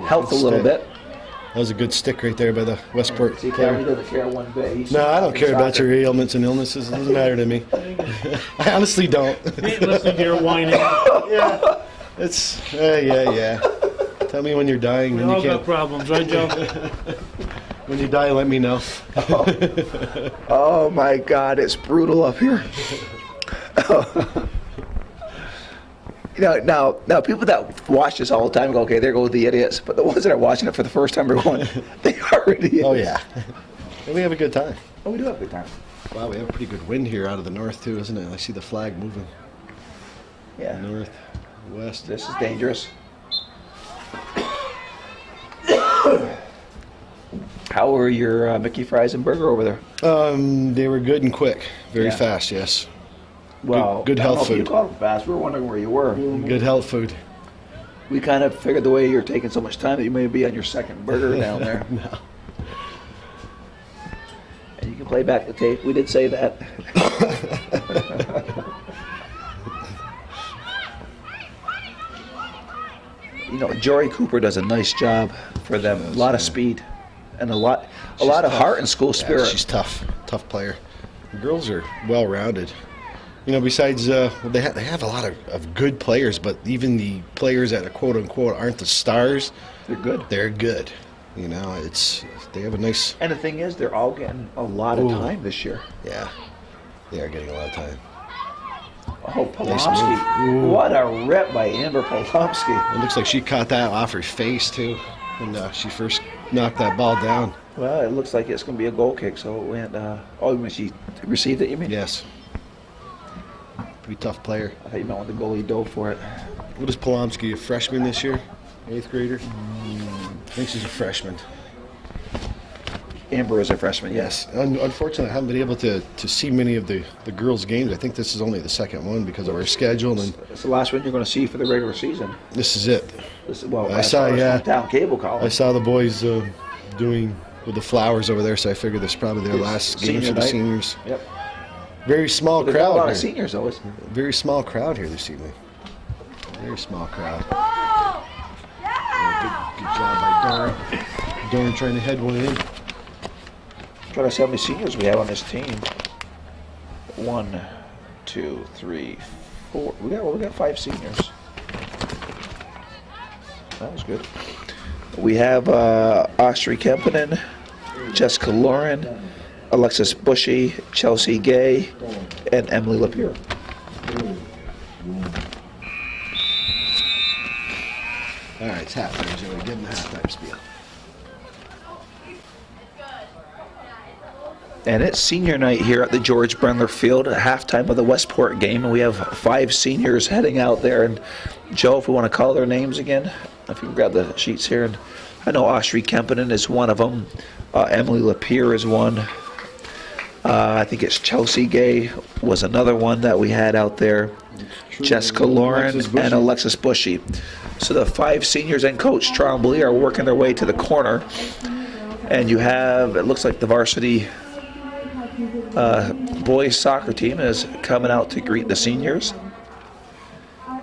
health a little stick. bit. That was a good stick right there by the Westport See, Calvin player. doesn't care one bit. He's No, I don't care about soccer. your ailments and illnesses. It doesn't matter to me. I honestly don't. He ain't listening to your whining. Yeah, it's yeah. Tell me when you're dying. We When all you got can't. problems, right, Joe? When you die, let me know. Oh my God, it's brutal up here. Now, people that watch this all the time go, okay, there go the idiots. But the ones that are watching it for the first time are going, they are idiots. Oh yeah. And we have a good time. Oh, we do have a good time. Wow, we have a pretty good wind here out of the north too, isn't it? I see the flag moving Yeah, north, west. this is dangerous. How were your Mickey fries and burger over there? They were good and quick, very Yeah. fast. Yes, Well, good I don't health know if food. You called them fast. We were wondering where you were. good health food. We kind of figured the way you're taking so much time that you may be on your second burger down there. No. And you can play back the tape. We did say that. Jory Cooper does a nice job for them. She A does, lot of yeah. speed and a lot of heart and school Yeah, spirit. she's tough player. The girls are well rounded. Besides, they have a lot of good players, but even the players that are quote unquote aren't the stars, They're good. they're good. They have a nice. And the thing is, they're all getting a lot of Ooh. time this year. Yeah, they are getting a lot of time. Oh, Polomsky. What a rip by Amber Polomsky. It looks like she caught that off her face too when she first knocked that ball down. Well, it looks like it's going to be a goal kick, so it went, when she received it, you mean? Yes, pretty tough player. I thought you meant when the goalie dove for it. What is Polomsky, a freshman this year? 8th grader? I think she's a freshman. Amber is a freshman, yes. Unfortunately, I haven't been able to see many of the girls' games. I think this is only the second one because of our schedule, and It's the last one you're going to see for the regular season. this is it. This is, well, I as saw, far as yeah. hometown cable column. I saw the boys doing with the flowers over there, so I figured this is probably their last game Senior for the night. seniors. Yep. Very small There's not a lot crowd of here. seniors, though. It's- Very small crowd here this evening. Very small crowd. Good job by Darn. Darn trying to head one in. Trying to see how many seniors we have on this team. 1, 2, 3, 4. We got 5 seniors. That was good. We have Austri Kempinen, Jessica Lauren, Alexis Bushy, Chelsea Gay, and Emily Lapierre. All right, it's halftime, Joey. Give them the halftime spiel. And it's senior night here at the George Brendler Field, at halftime of the Westport game, and we have 5 seniors heading out there. And Joe, if we want to call their names again, if you can grab the sheets here. And I know Austri Kempinen is one of them. Emily Lapierre is one. I think it's Chelsea Gay was another one that we had out there. Jessica Lauren and Alexis Bushy. So the 5 seniors and Coach Trombley are working their way to the corner. And you have, it looks like the varsity boys soccer team is coming out to greet the seniors.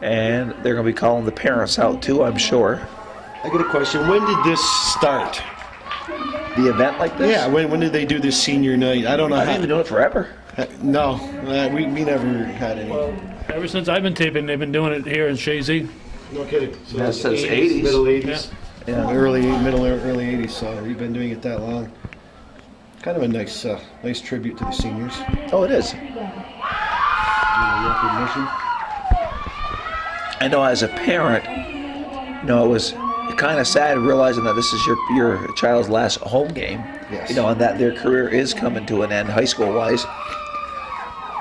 And they're going to be calling the parents out too, I'm sure. I got a question. When did this start? The event like this? Yeah, when did they do this senior night? I don't know. I've been doing it forever. No, we never had any. Well, ever since I've been taping, they've been doing it here in Chazy. No kidding. So That says 80s. Middle 80s. Yeah. Early 80s, so we've been doing it that long. Kind of a nice tribute to the seniors. Oh, it is. Recognition. I know as a parent, it was kind of sad realizing that this is your child's last home game. Yes. And that their career is coming to an end, high school-wise.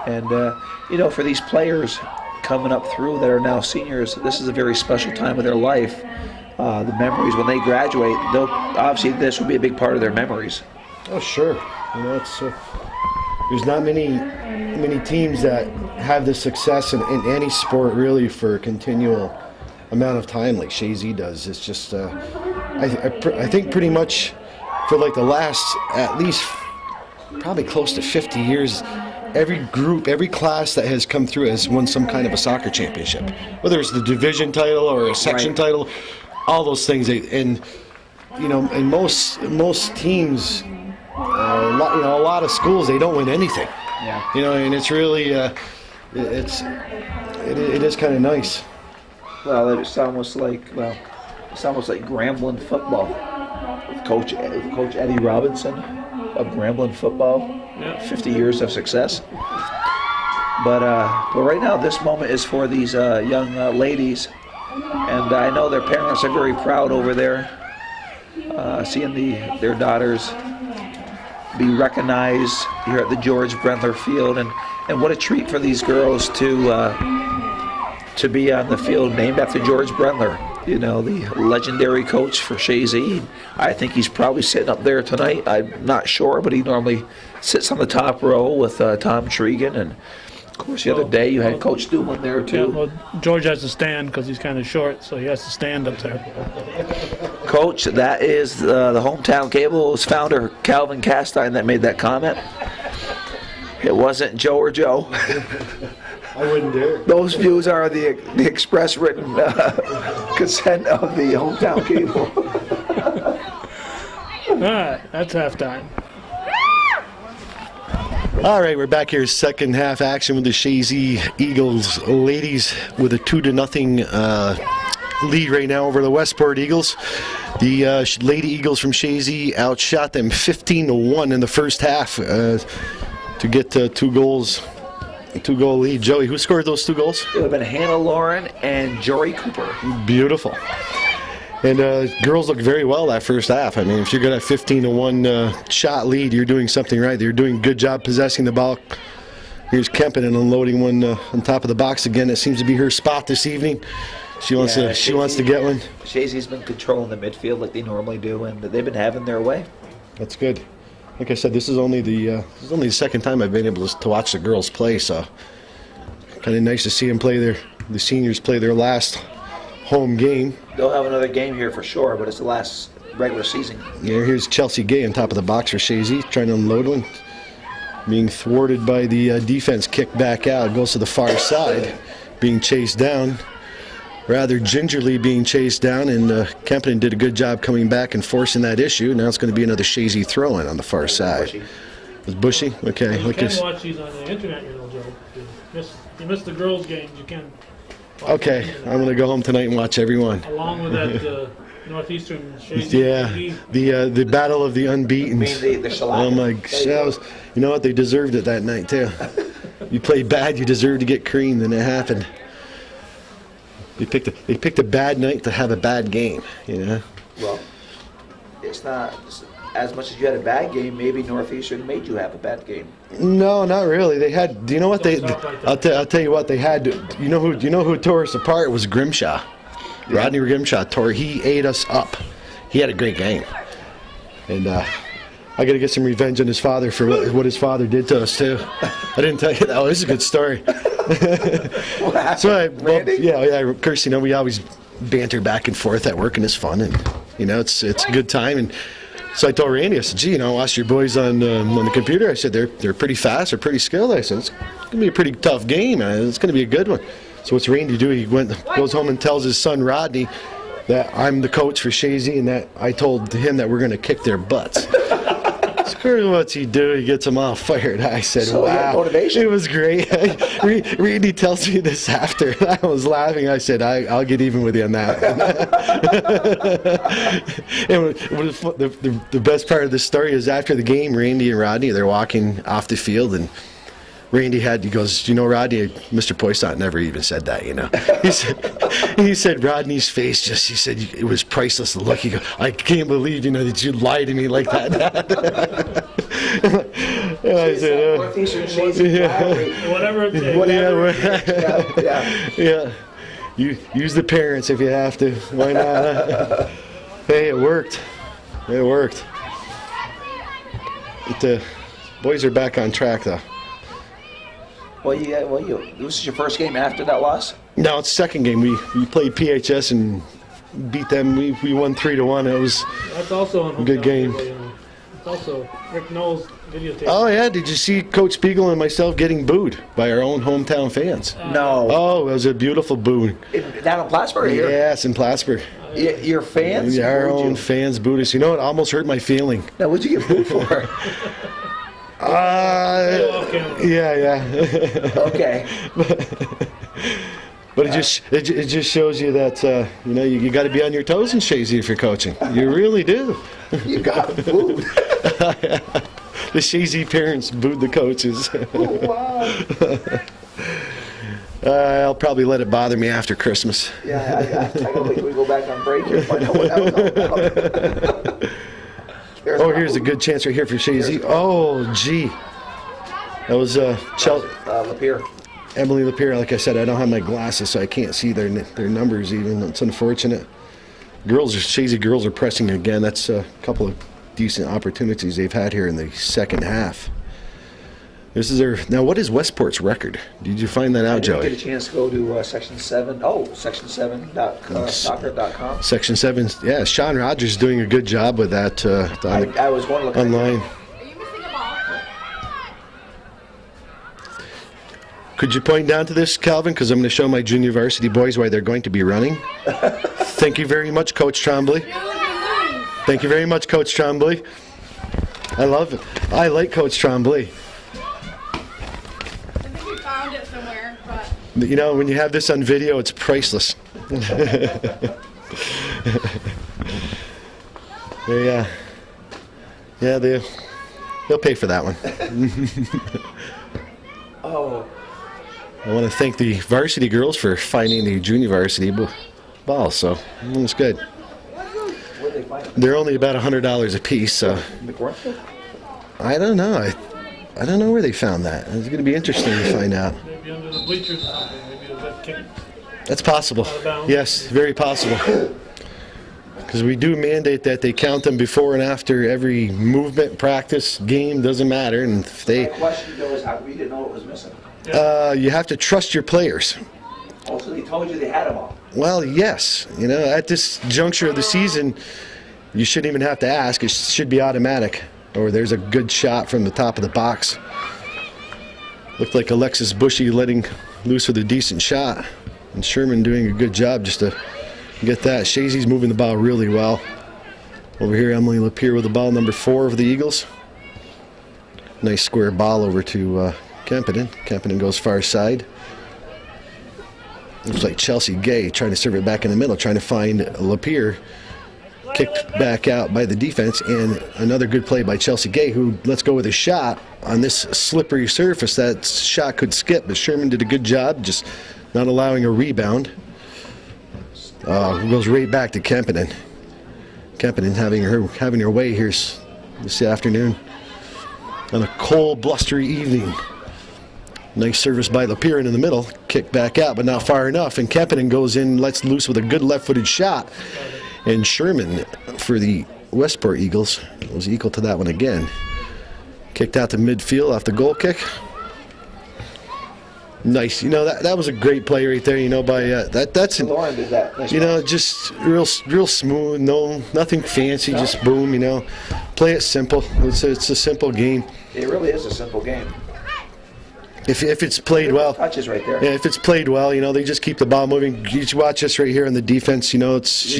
And, for these players coming up through that are now seniors, this is a very special time of their life. The memories when they graduate, obviously this will be a big part of their memories. Oh, sure. It's there's not many teams that have the success in any sport really for a continual amount of time like Chazy does. It's just I think pretty much for like the last at least probably close to 50 years, every group, every class that has come through has won some kind of a soccer championship, whether it's the division title or a section title, all those things. And most teams, a lot of schools, they don't win anything. Yeah. And it's really it is kind of nice. Well, it's almost like Grambling football with Coach Eddie Robinson of Grambling football. Yeah. 50 years of success. But right now, this moment is for these young ladies, and I know their parents are very proud over there, seeing their daughters be recognized here at the George Brendler Field, and what a treat for these girls to be on the field named after George Brendler, the legendary coach for Chazy. I think he's probably sitting up there tonight. I'm not sure, but he normally sits on the top row with Tom Tregan, and of course the other day you had Coach Dublin there too. Yeah, well, George has to stand because he's kind of short, so he has to stand up there. Coach, that is the Hometown Cable's founder, Calvin Castine, that made that comment. It wasn't Joe or Joe. I wouldn't dare. Those views are the express written consent of the Hometown Cable. All right, that's halftime. All right, we're back here, second half action with the Chazy Eagles ladies with a 2-0 lead right now over the Westport Eagles. The Lady Eagles from Chazy outshot them 15-1 in the first half to get 2 goals. A 2-goal lead. Joey, who scored those 2 goals? It would have been Hannah Lauren and Jory Cooper. Beautiful. And girls look very well that first half. I mean, if you're got a 15-1 shot lead, you're doing something right. You're doing a good job possessing the ball. Here's Kempin and unloading one on top of the box again. It seems to be her spot this evening. She wants to get one. Chazy's been controlling the midfield like they normally do, and they've been having their way. That's good. Like I said, this is only the second time I've been able to watch the girls play, so kind of nice to see them the seniors play their last home game. They'll have another game here for sure, but it's the last regular season. Yeah, here's Chelsea Gay on top of the box for Chazy, trying to unload one. Being thwarted by the defense, kicked back out, goes to the far side, being chased down. Rather gingerly being chased down, and Kempinen did a good job coming back and forcing that issue. Now it's going to be another Chazy throw-in on the far side. It's Bushy? Okay. You can watch these on the internet, Joe. If you missed the girls' games, you can. Okay, I'm going to go home tonight and watch every one. Along with that Northeastern Chazy. Yeah, the battle of the unbeaten. Oh my gosh! You know what? They deserved it that night too. You played bad, you deserved to get creamed, and it happened. They picked a bad night to have a bad game. Well, it's not. as much as you had a bad game, maybe Northeastern made you have a bad game. No, not really. They had. Do you know what they? Don't talk like that. I'll tell you what they had. You know who tore us apart? It was Grimshaw. Rodney Grimshaw tore. He ate us up. He had a great game, and I got to get some revenge on his father for what his father did to us too. I didn't tell you that. Oh, this is a good story. What happened? So Randy? yeah. Of course, we always banter back and forth at work, and it's fun, and it's a good time. And so I told Randy, I said, "Gee, I watched your boys on the computer." I said, "They're pretty fast, they're pretty skilled." I said, "It's gonna be a pretty tough game. It's gonna be a good one." So what's Randy do? He goes home and tells his son Rodney that I'm the coach for Chazy, and that I told him that we're gonna kick their butts. What's he do? He gets them all fired. I said, So you had wow, motivation. it was great. Randy tells me this after. I was laughing. I said, I'll get even with you on that. And the best part of the story is after the game, Randy and Rodney, they're walking off the field, and Randy he goes, Rodney, Mr. Poisson never even said that, He said Rodney's face he said, it was priceless, the look. He goes, I can't believe, that you lied to me like that. And I said, Northeastern Chazy rivalry. Whatever it takes. Whatever. Yeah. yeah, you use the parents if you have to. Why not? Hey, it worked. It worked. The boys are back on track, though. Well, this is your first game after that loss? No, it's second game. We played PHS and beat them. We won 3-1. It was. That's also on Good hometown game. video, It's also Rick Knowles videotape. Oh yeah, did you see Coach Spiegel and myself getting booed by our own hometown fans? No. Oh, it was a beautiful boo. Down in Plattsburgh here? Yes, in Plattsburgh. Your fans? Yeah, our booed own you. fans booed us. You know, it almost hurt my feeling. Now, what'd you get booed for? Off camera. Yeah. Okay. But it just shows you that you got to be on your toes in Chazy if you're coaching. You really do. You got booed. The Chazy parents booed the coaches. Wow. I'll probably let it bother me after Christmas. Yeah, I gotta wait till we go back on break here and find out what that was all about. Oh, here's a good chance right here for Chazy. Oh, gee. That was Lapeer. Emily Lapierre. Like I said, I don't have my glasses, so I can't see their numbers even. It's unfortunate. Chazy girls are pressing again. That's a couple of decent opportunities they've had here in the second half. This is now, what is Westport's record? Did you find that out, I didn't Joey? get a chance to go to Section 7. Oh, Section7.soccer.com. Section 7, yeah, Sean Rogers is doing a good job with that I was one looking online. Are you missing a ball? Could you point down to this, Calvin? Because I'm going to show my junior varsity boys why they're going to be running. Thank you very much, Coach Trombley. Thank you very much, Coach Trombley. I love it. I like Coach Trombley. I think we found it somewhere, but When you have this on video, it's priceless. They'll pay for that one. Oh, I want to thank the varsity girls for finding the junior varsity ball, so it's good. where'd they find it? They're only about $100 a piece, so McCormick? I don't know. I don't know where they found that. It's going to be interesting to find out. Maybe under the bleachers or something. Maybe it was that kick. That's possible. Out of bounds. Yes, very possible. Because we do mandate that they count them before and after every movement, practice, game, doesn't matter. And if My they, question though is how we didn't know it was missing. you have to trust your players. Also, they told you they had them all. Well, yes. At this juncture of the season, you shouldn't even have to ask. It should be automatic. Or there's a good shot from the top of the box. Looked like Alexis Bushy letting loose with a decent shot. And Sherman doing a good job just to get that. Chazy's moving the ball really well. Over here, Emily Lapierre with the ball, number 4 of the Eagles. Nice square ball over to Kempinen. Kempinen goes far side. Looks like Chelsea Gay trying to serve it back in the middle, trying to find Lapierre. Kicked back out by the defense, and another good play by Chelsea Gay, who lets go with a shot on this slippery surface. That shot could skip, but Sherman did a good job just not allowing a rebound. Goes right back to Kempinen. Kempinen having her way here. this afternoon on a cold, blustery evening. Nice service by Lapeer in the middle. Kick back out, but not far enough. And Kempinen goes in, lets loose with a good left-footed shot. And Sherman for the Westport Eagles was equal to that one again. Kicked out to midfield off the goal kick. Nice, that was a great play right there. By that's Lauren did that. Nice just real smooth, nothing fancy, just boom. Play it simple. It's a simple game. It really is a simple game. If it's played well, touches right there. Yeah, if it's played well, they just keep the ball moving. You watch this right here on the defense. She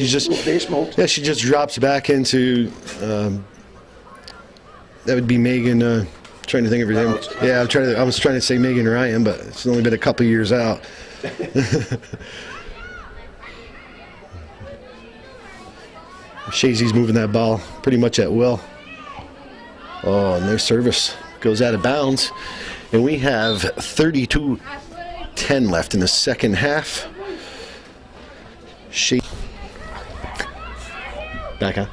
just drops back into. That would be Megan. Trying to think of her name. Yeah, I was trying to say Megan Ryan, but it's only been a couple years out. Chazy's moving that ball pretty much at will. Oh, and their service goes out of bounds. And we have 32-10 left in the second half. Back on.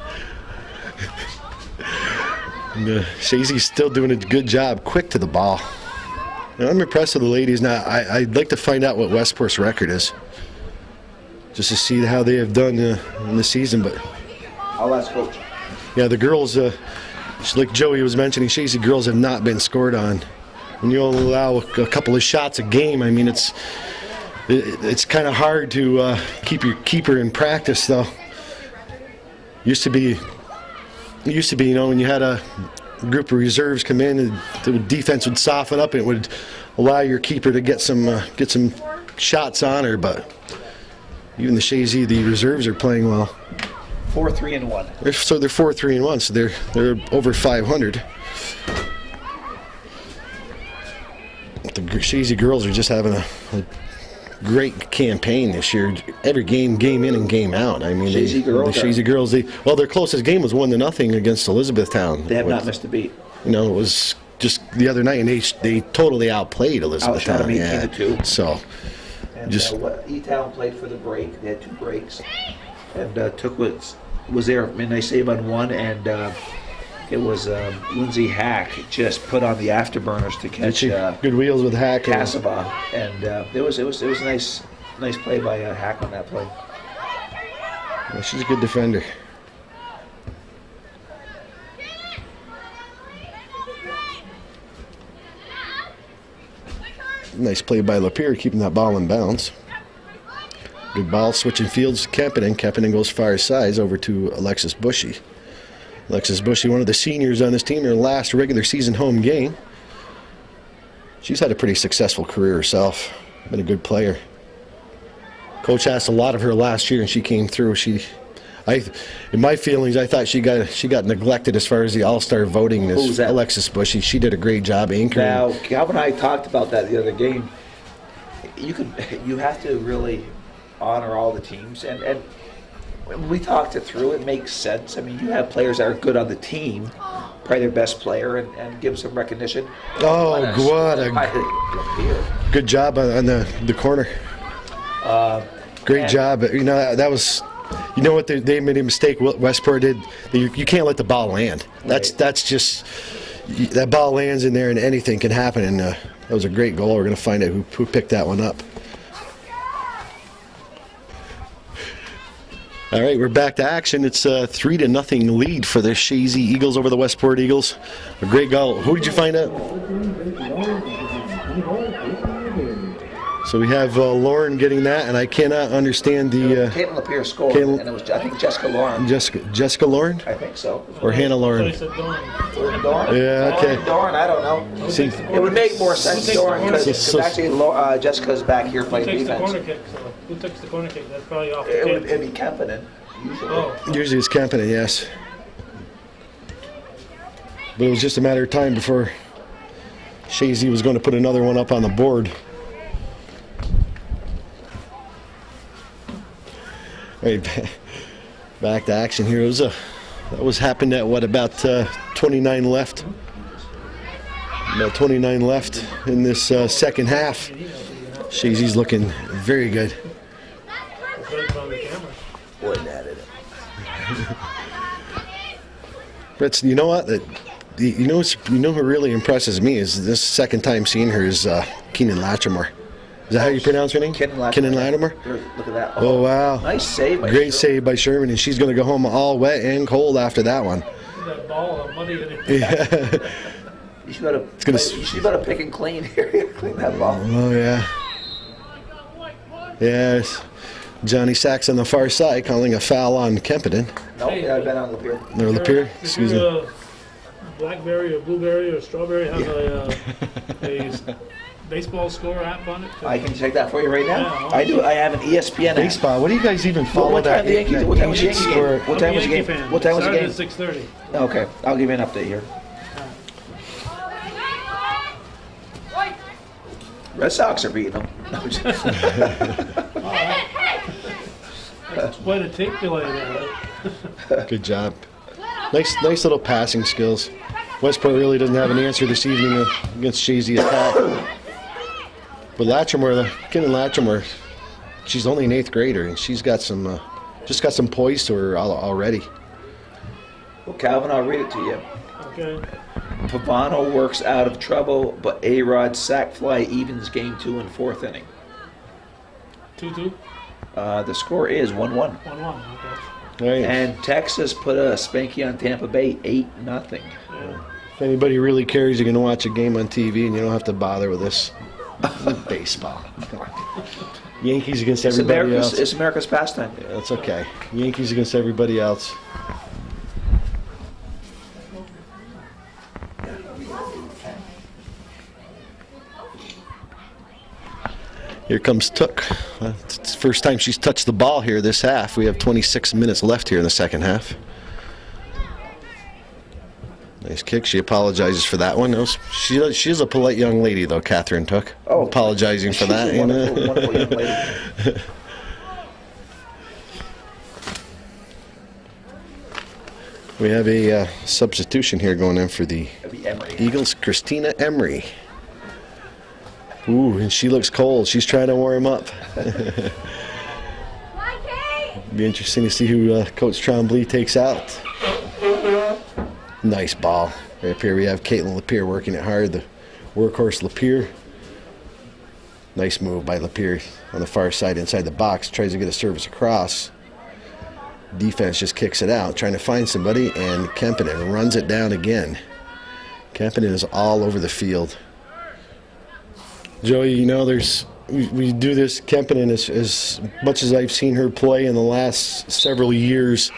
Chazy's still doing a good job, quick to the ball. I'm impressed with the ladies. Now, I'd like to find out what Westport's record is, just to see how they have done in the season. But I'll ask Coach. Yeah, the girls, like Joey was mentioning, Chazy girls have not been scored on. When you only allow a couple of shots a game, I mean, it's kind of hard to keep your keeper in practice, though. Used to be, when you had a group of reserves come in, the defense would soften up and it would allow your keeper to get some shots on her. But even the Chazy, the reserves are playing well. 4-3-1. So they're 4-3-1. So they're over 500. The Chazy girls are just having a great campaign this year. Every game in and game out. I mean, the Chazy girls. Their closest game was 1-0 against Elizabethtown. They have not missed a beat. It was just the other night, and they totally outplayed Elizabethtown. Outshot them 18-2. So, and E-Town played for the break. They had 2 breaks, and took what was there midnight save on one, and it was Lindsay Hack just put on the afterburners to catch good wheels with Hack. Casaba, and it was a nice play by Hack on that play. Yeah, she's a good defender. Nice play by Lapeer, keeping that ball in bounds. Good ball, switching fields to Kempinen. Kempinen goes far sides over to Alexis Bushy. Alexis Bushy, one of the seniors on this team, her last regular season home game. She's had a pretty successful career herself. Been a good player. Coach asked a lot of her last year, and she came through. In my feelings, I thought she got neglected as far as the All-Star voting. Who's that? Alexis Bushy. She did a great job anchoring. Now, Calvin and I talked about that the other game. You have to really honor all the teams, and when we talked it through, it makes sense. I mean, you have players that are good on the team, probably their best player, and give some recognition. Oh, what a good job on the corner. Great job. That was. You know what? They made a mistake. What Westport did. You can't let the ball land. That's just that ball lands in there, and anything can happen. And that was a great goal. We're going to find out who picked that one up. All right, we're back to action. It's a 3-0 lead for the Chazy Eagles over the Westport Eagles. A great goal. Who did you find out? So we have Lauren getting that, and I cannot understand the. Caitlin Lapeer scored, and it was I think Jessica Lauren. Jessica Lauren? I think so. Or Hannah Lauren? Doran? Yeah, okay. Doran, I don't know. See, it would make more sense, Doran, because actually Jessica's back here playing defense. Who takes the corner kick? That's probably off the It'd be Kempinen, usually. Usually it's Kempinen, yes. But it was just a matter of time before Chazy was going to put another one up on the board. All right, back to action here. That was happened at about 29 left. About 29 left in this second half. Chazy's looking very good. Boy, that it. But you know what? You know who really impresses me is this second time seeing her is Keenan Lattimore. Is that how you pronounce her name? Keenan Lattimore. Look at that. Oh, wow. Nice save. Great save by Sherman, and she's going to go home all wet and cold after that one. That ball of money in it. Yeah. You should go to pick and clean here. Clean that ball. Oh, yeah. Yes. Johnny Sachs on the far side calling a foul on Kempinen. Nope, yeah, I've been on Lapeer. No, Lapeer? Excuse me. Blackberry or blueberry or strawberry has a baseball score app on it. I can check that for you right now. Yeah, I do. I have an ESPN app. Baseball. What do you guys even follow What time that? the Yankees? What time was the Yankees game? What time was the game? What time was the game? Started at 6:30. Okay, I'll give you an update here. Red Sox are beating them. No, I'm just- That's quite a tape delay there. Good job. Nice little passing skills. Westport really doesn't have an answer this evening against Chazy attack. But Keenan Lattimore, she's only an 8th grader, and she's got some, just got some poise to her already. Well, Calvin, I'll read it to you. Okay. Pavano works out of trouble, but A-Rod sack fly evens game 2 and 4th inning. 2-2. The score is 1-1. 1-1. Okay. Right. And Texas put a spanky on Tampa Bay, 8-0. If anybody really cares, you can watch a game on TV, and you don't have to bother with this baseball. Come on. Yankees against everybody else. It's America's pastime. Yeah, that's okay. Yankees against everybody else. Here comes Took. It's the first time she's touched the ball here this half. We have 26 minutes left here in the second half. Nice kick. She apologizes for that one. She is a polite young lady, though, Catherine Took. Oh, apologizing for she's that. a wonderful young lady. We have a substitution here going in for the That'd be Emery. Eagles, Christina Emery. Ooh, and she looks cold. She's trying to warm up. Be interesting to see who Coach Tremblay takes out. Nice ball. Right up here we have Caitlin Lapeer working it hard. The workhorse Lapeer. Nice move by Lapeer on the far side inside the box. Tries to get a service across. Defense just kicks it out, trying to find somebody, and Kempinen runs it down again. Kempinen is all over the field. Joey, you know, we do this. Kempinen, as much as I've seen her play in the last several years,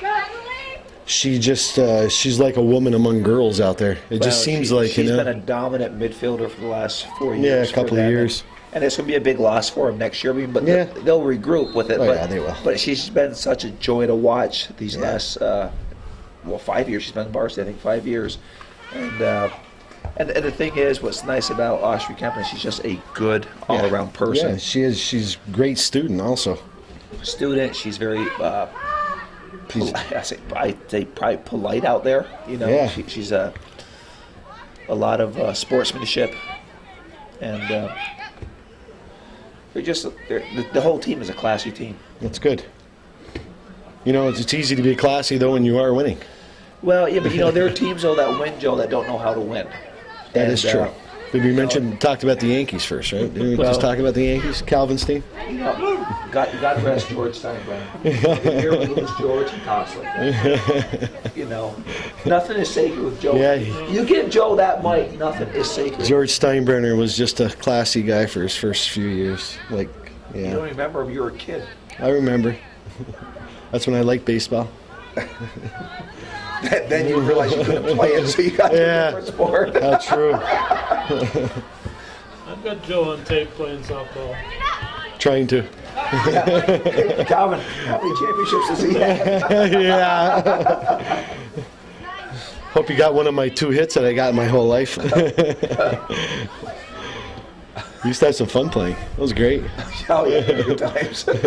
she's like a woman among girls out there. It just seems like, she's been a dominant midfielder for the last 4 years. Yeah, a couple of years. And it's going to be a big loss for them next year. I mean, but Yeah. they'll regroup with it. Oh, but, yeah, they will. But she's been such a joy to watch these last, 5 years. She's been in varsity, I think, 5 years. And the thing is, what's nice about Austria Kempinen, she's just a good all-around person. Yeah, she is. She's a great student also. Student, she's very, I say probably polite out there. You know, Yeah. she's a lot of sportsmanship, and the whole team is a classy team. That's good. You know, it's easy to be classy, though, when you are winning. Well, yeah, but you know, there are teams, though, that win, Joe, that don't know how to win. That is true. Did we talked about the Yankees first, right? Didn't we just talk about the Yankees? Calvin's team? You know, God rest George Steinbrenner. You hear we lose George, he talks like that. You know, nothing is sacred with Joe. Yeah. You give Joe that mic, nothing is sacred. George Steinbrenner was just a classy guy for his first few years. You don't remember him, you were a kid. I remember. That's when I liked baseball. Then you realized you couldn't play it, so you got to a different sport. That's true. I've got Joe on tape playing softball. Trying to. Calvin, how many championships does he have? Yeah. Hope you got one of my 2 hits that I got my whole life. We used to have some fun playing. That was great. Oh, yeah, good times. Look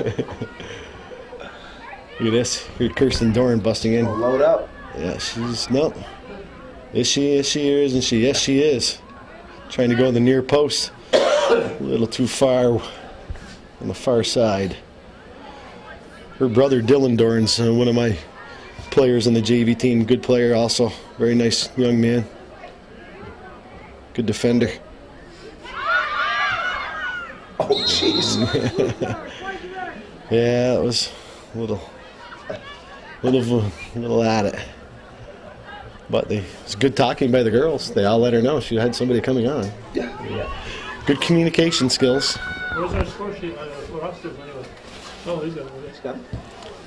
at this. Here's Kirsten Dorn busting in. Load up. Yeah, Is she or isn't she? Yes, she is. Trying to go in the near post. A little too far on the far side. Her brother Dylan Dorn's one of my players on the JV team. Good player also. Very nice young man. Good defender. Oh, jeez. Yeah, it was a little at it. But it was good talking by the girls. They all let her know she had somebody coming on. Yeah. Good communication skills. Where's our score sheet? We're upstairs anyway. Oh, he's got it.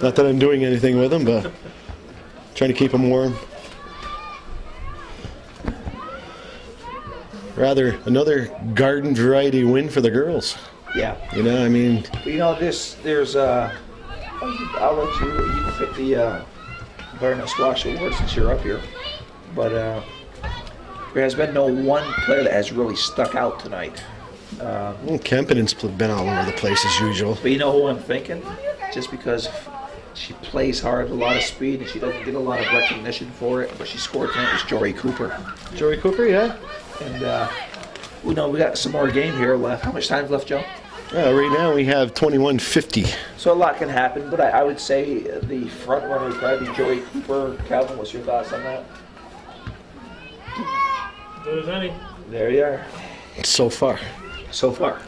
Not that I'm doing anything with them, but trying to keep them warm. Rather, another garden variety win for the girls. Yeah. You know, I mean, You know, there's I'll let you pick the Butternut Squash Award since you're up here. But there has been no one player that has really stuck out tonight. Kempenen's been all over the place as usual. But you know who I'm thinking? Just because she plays hard, a lot of speed, and she doesn't get a lot of recognition for it. But she scored tonight was Jory Cooper. Jory Cooper, yeah. And we got some more game here left. How much time's left, Joe? Right now we have 21:50. So a lot can happen, but I would say the front runner would probably be Joey Cooper. Calvin, what's your thoughts on that? If there's any. There you are. So far. So far.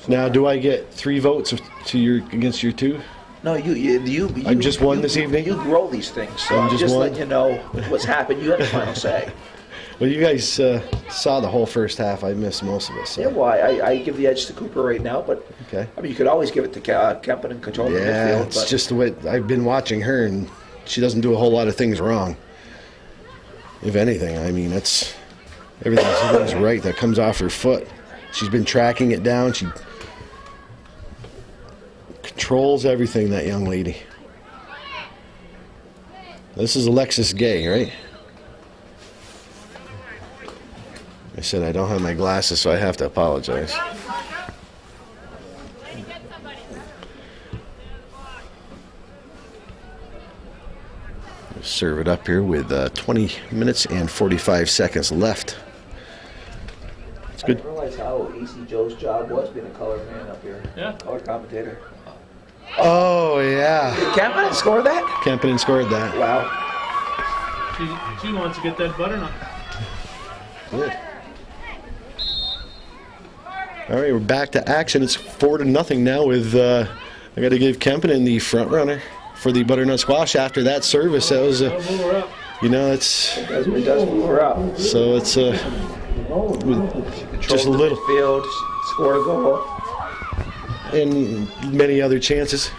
Now, do I get 3 votes against your 2? No, you. I'm just one this evening? You grow these things, so I'm I'm just just one? letting you know what's happened. You have the final say. Well, you guys saw the whole first half. I missed most of it. So. Yeah, well, I give the edge to Cooper right now, but Okay. I mean, you could always give it to Kempen and control the Yeah, midfield. it's But just the way I've been watching her, and she doesn't do a whole lot of things wrong. If anything, I mean, everything's right that comes off her foot. She's been tracking it down. She controls everything, that young lady. This is Alexis Gay, right? I said I don't have my glasses, so I have to apologize. Serve it up here with 20 minutes and 45 seconds left. It's I good. didn't realize how easy Joe's job was being a color man up here. Yeah. Color commentator. Oh, yeah. Did Kempen score that? Kempinen scored that. Wow. She wants to get that butternut. Good. All right, we're back to action. It's 4-0 now with, I got to give Kempinen the front runner for the butternut squash. After that service, that was, I'll move her up. it's, It does move her up. so it's just a little, Field scored a goal. and many other chances.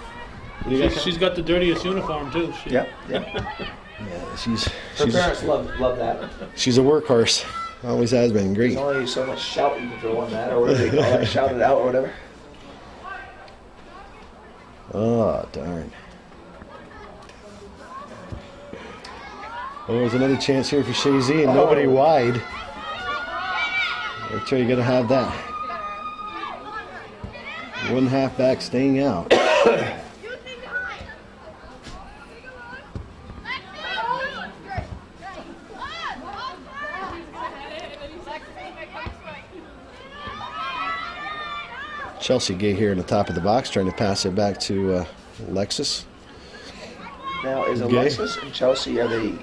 She's got the dirtiest uniform too. Yep. Yeah, she's Her parents love that. she's a workhorse. Always has been. Great. There's only so much shout you can throw on that, or whatever they call that, shout it out or whatever. Oh, darn. Oh, there's another chance here for Chazy, and nobody wide. That's sure you got to have that. One halfback staying out. Chelsea Gay here in the top of the box, trying to pass it back to Alexis. Now, is Okay. Alexis and Chelsea, are they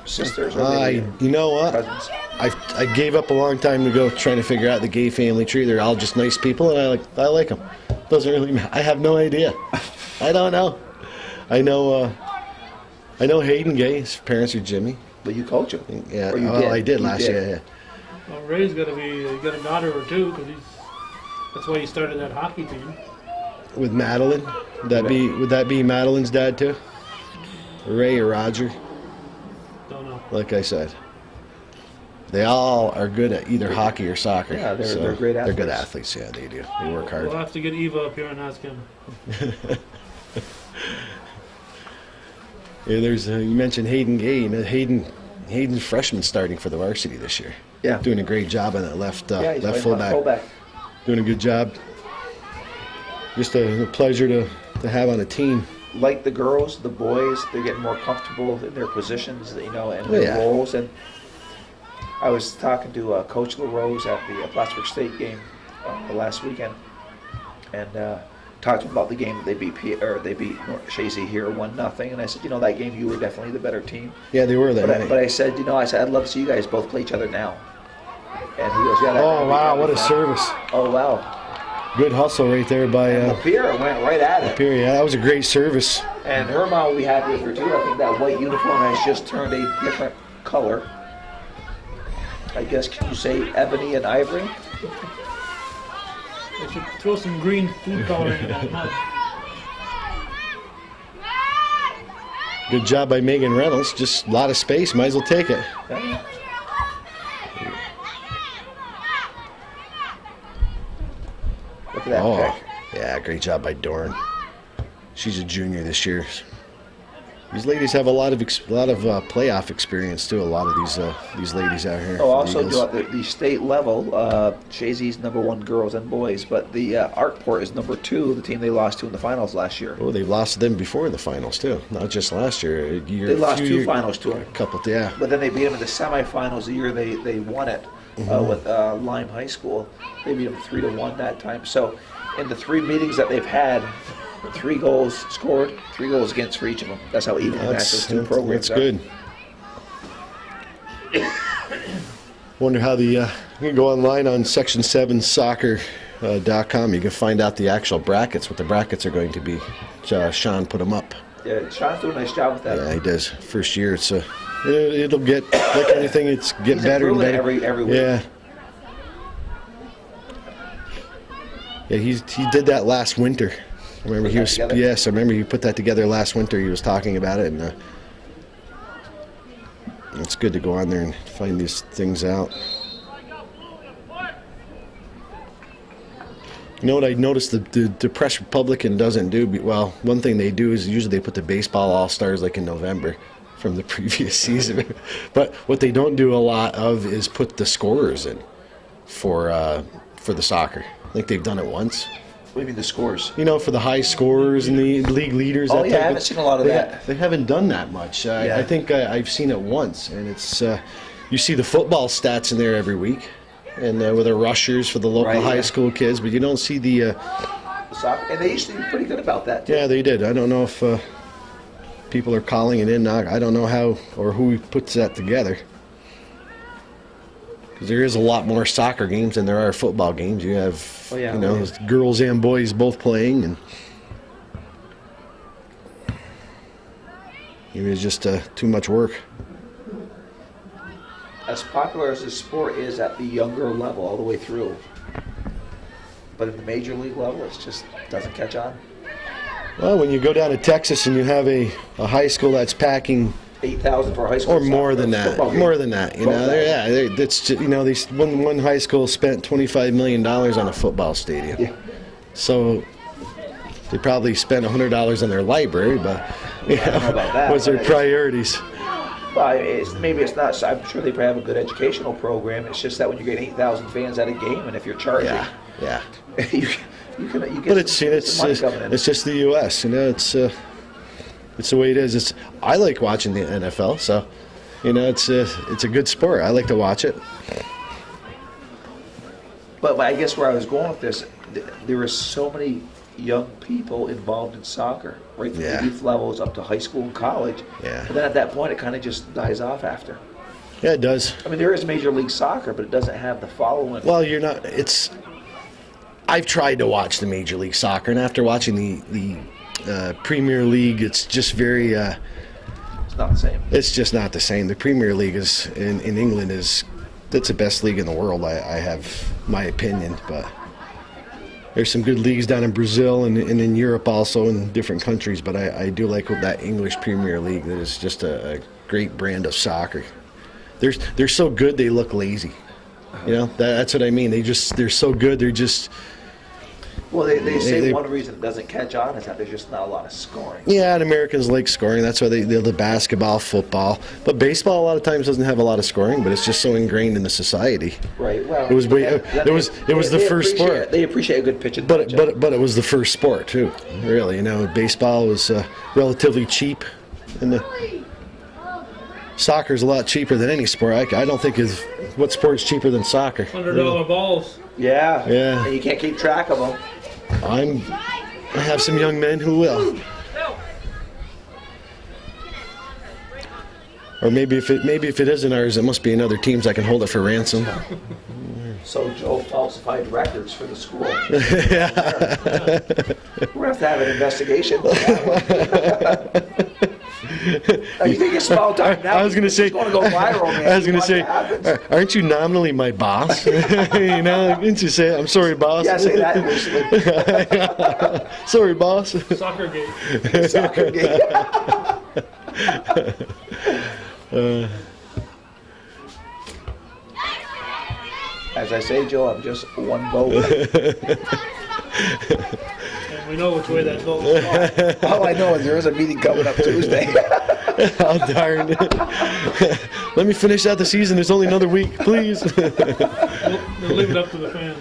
sisters or are they You know what? cousins? I gave up a long time ago trying to figure out the Gay family tree. They're all just nice people, and I like them. Doesn't really matter. I have no idea. I don't know. I know Hayden Gay. His parents are Jimmy. But you coach him. Yeah, Or you well, I did You last year. Yeah. Well, Ray's got to be. You got a daughter or two, because that's why he started that hockey team. With Madeline, would that be Madeline's dad too? Ray or Roger? Don't know. Like I said, they all are good at either hockey or soccer. Yeah, they're great They're good athletes. athletes. Yeah, they do. They work hard. We'll have to get Eva up here and ask him. Yeah, there's you mentioned Hayden Gay. You know, Hayden's freshman starting for the varsity this year. Yeah. Doing a great job on that left Yeah, he's left playing fullback. Doing a good job. Just a pleasure to have on a team. Like the girls, the boys, they're getting more comfortable in their positions, and their Yeah. roles. And I was talking to Coach LaRose at the Plattsburgh State game last weekend, and talked about the game that they beat Chazy here 1-0, and I said, that game you were definitely the better team. Yeah, they were that night. But I said, I'd love to see you guys both play each other now. And he goes, yeah. Oh wow, what a service! Oh wow. Good hustle right there by Lapierre went right at it. Lapierre. Yeah, that was a great service. And Herma, we had with her too. I think that white uniform has just turned a different color. I guess, can you say ebony and ivory? They should throw some green food coloring in that mud. Good job by Megan Reynolds. Just a lot of space. Might as well take it. Yeah. Look at that pick. Yeah, great job by Dorn. She's a junior this year. These ladies have a lot of playoff experience too. A lot of these ladies out here. Oh, also at the state level, Chazy's #1 girls and boys, but the Arkport is #2, the team they lost to in the finals last year. Oh, they've lost to them before in the finals too. Not just last year. They lost two finals to them. A couple, yeah. But then they beat them in the semifinals the year they won it with Lyme High School. They beat them 3-1 that time. So in the 3 meetings that they've had, 3 goals scored, 3 goals against for each of them. That's how evenly matched those two programs are. That's good. Wonder how you can go online on section7soccer.com. You can find out the actual brackets, what the brackets are going to be. Sean put them up. Yeah, Sean's doing a nice job with that. Yeah, he does. First year, it'll get, like anything, it's get better and better. Every week. Yeah. Yeah, he did that last winter. I remember I remember he put that together last winter. He was talking about it, and it's good to go on there and find these things out. You know what I noticed the Press Republican doesn't do? Well, one thing they do is usually they put the baseball all-stars like in November from the previous season. But what they don't do a lot of is put the scorers in for the soccer. I think they've done it once. What do you mean the scores? For the high scorers and the league leaders. Oh, yeah, I haven't seen a lot of that. They haven't done that much. I think I've seen it once, and it's you see the football stats in there every week, and with the rushers for the local high school kids, but you don't see the soccer. And they used to be pretty good about that, too. Yeah, they did. I don't know if people are calling it in. I don't know how or who puts that together. Because there is a lot more soccer games than there are football games. You have, girls and boys both playing, and it was just too much work. As popular as the sport is at the younger level, all the way through, but at the major league level, it just doesn't catch on. Well, when you go down to Texas and you have a high school that's packing 8,000 for high school, or more than that. More than that, that's just, these one high school spent $25 million on a football stadium. Yeah. So they probably spent $100 on their library, but I don't know about that, what's their priorities? Well, maybe it's not. I'm sure they probably have a good educational program. It's just that when you get 8,000 fans at a game, and if you're charging, you get. But it's just the U.S. It's the way it is. I like watching the NFL, so it's a good sport. I like to watch it. But I guess where I was going with this, there are so many young people involved in soccer, right from the youth levels up to high school and college. Yeah. But then at that point, it kind of just dies off after. Yeah, it does. I mean, there is Major League Soccer, but it doesn't have the following. Well, I've tried to watch the Major League Soccer, and after watching the Premier League, it's just very. It's not the same. It's just not the same. The Premier League is in England that's the best league in the world. I have my opinion, but there's some good leagues down in Brazil and in Europe also in different countries. But I do like that English Premier League. That is just a great brand of soccer. They're so good they look lazy. That's what I mean. They're so good. They're just. Well, they say one reason it doesn't catch on is that there's just not a lot of scoring. Yeah, and Americans like scoring. That's why they're the basketball, football. But baseball a lot of times doesn't have a lot of scoring, but it's just so ingrained in the society. Right. Well, it was the first sport. They appreciate a good pitch and but it was the first sport too. Really, baseball was relatively cheap, and soccer's a lot cheaper than any sport. I don't think what sport's cheaper than soccer. $100 balls. Yeah. Yeah. And you can't keep track of them. I have some young men who will. Or maybe if it isn't ours, it must be another team's. I can hold it for ransom. So Joe falsified records for the school. We're going to have an investigation. You think it's small time now? I was going to say, It's going to go viral, man. I was going to Watch say, what happens. aren't you nominally my boss? You know, didn't you say, I'm sorry, boss? Yeah, say that loosely. Sorry, boss. Soccer game. Soccer game. As I say, Joe, I'm just one vote. And we know which way that goes. All I know is there is a meeting coming up Tuesday. Oh, darn. Let me finish out the season. There's only another week, please. They'll leave it up to the fans.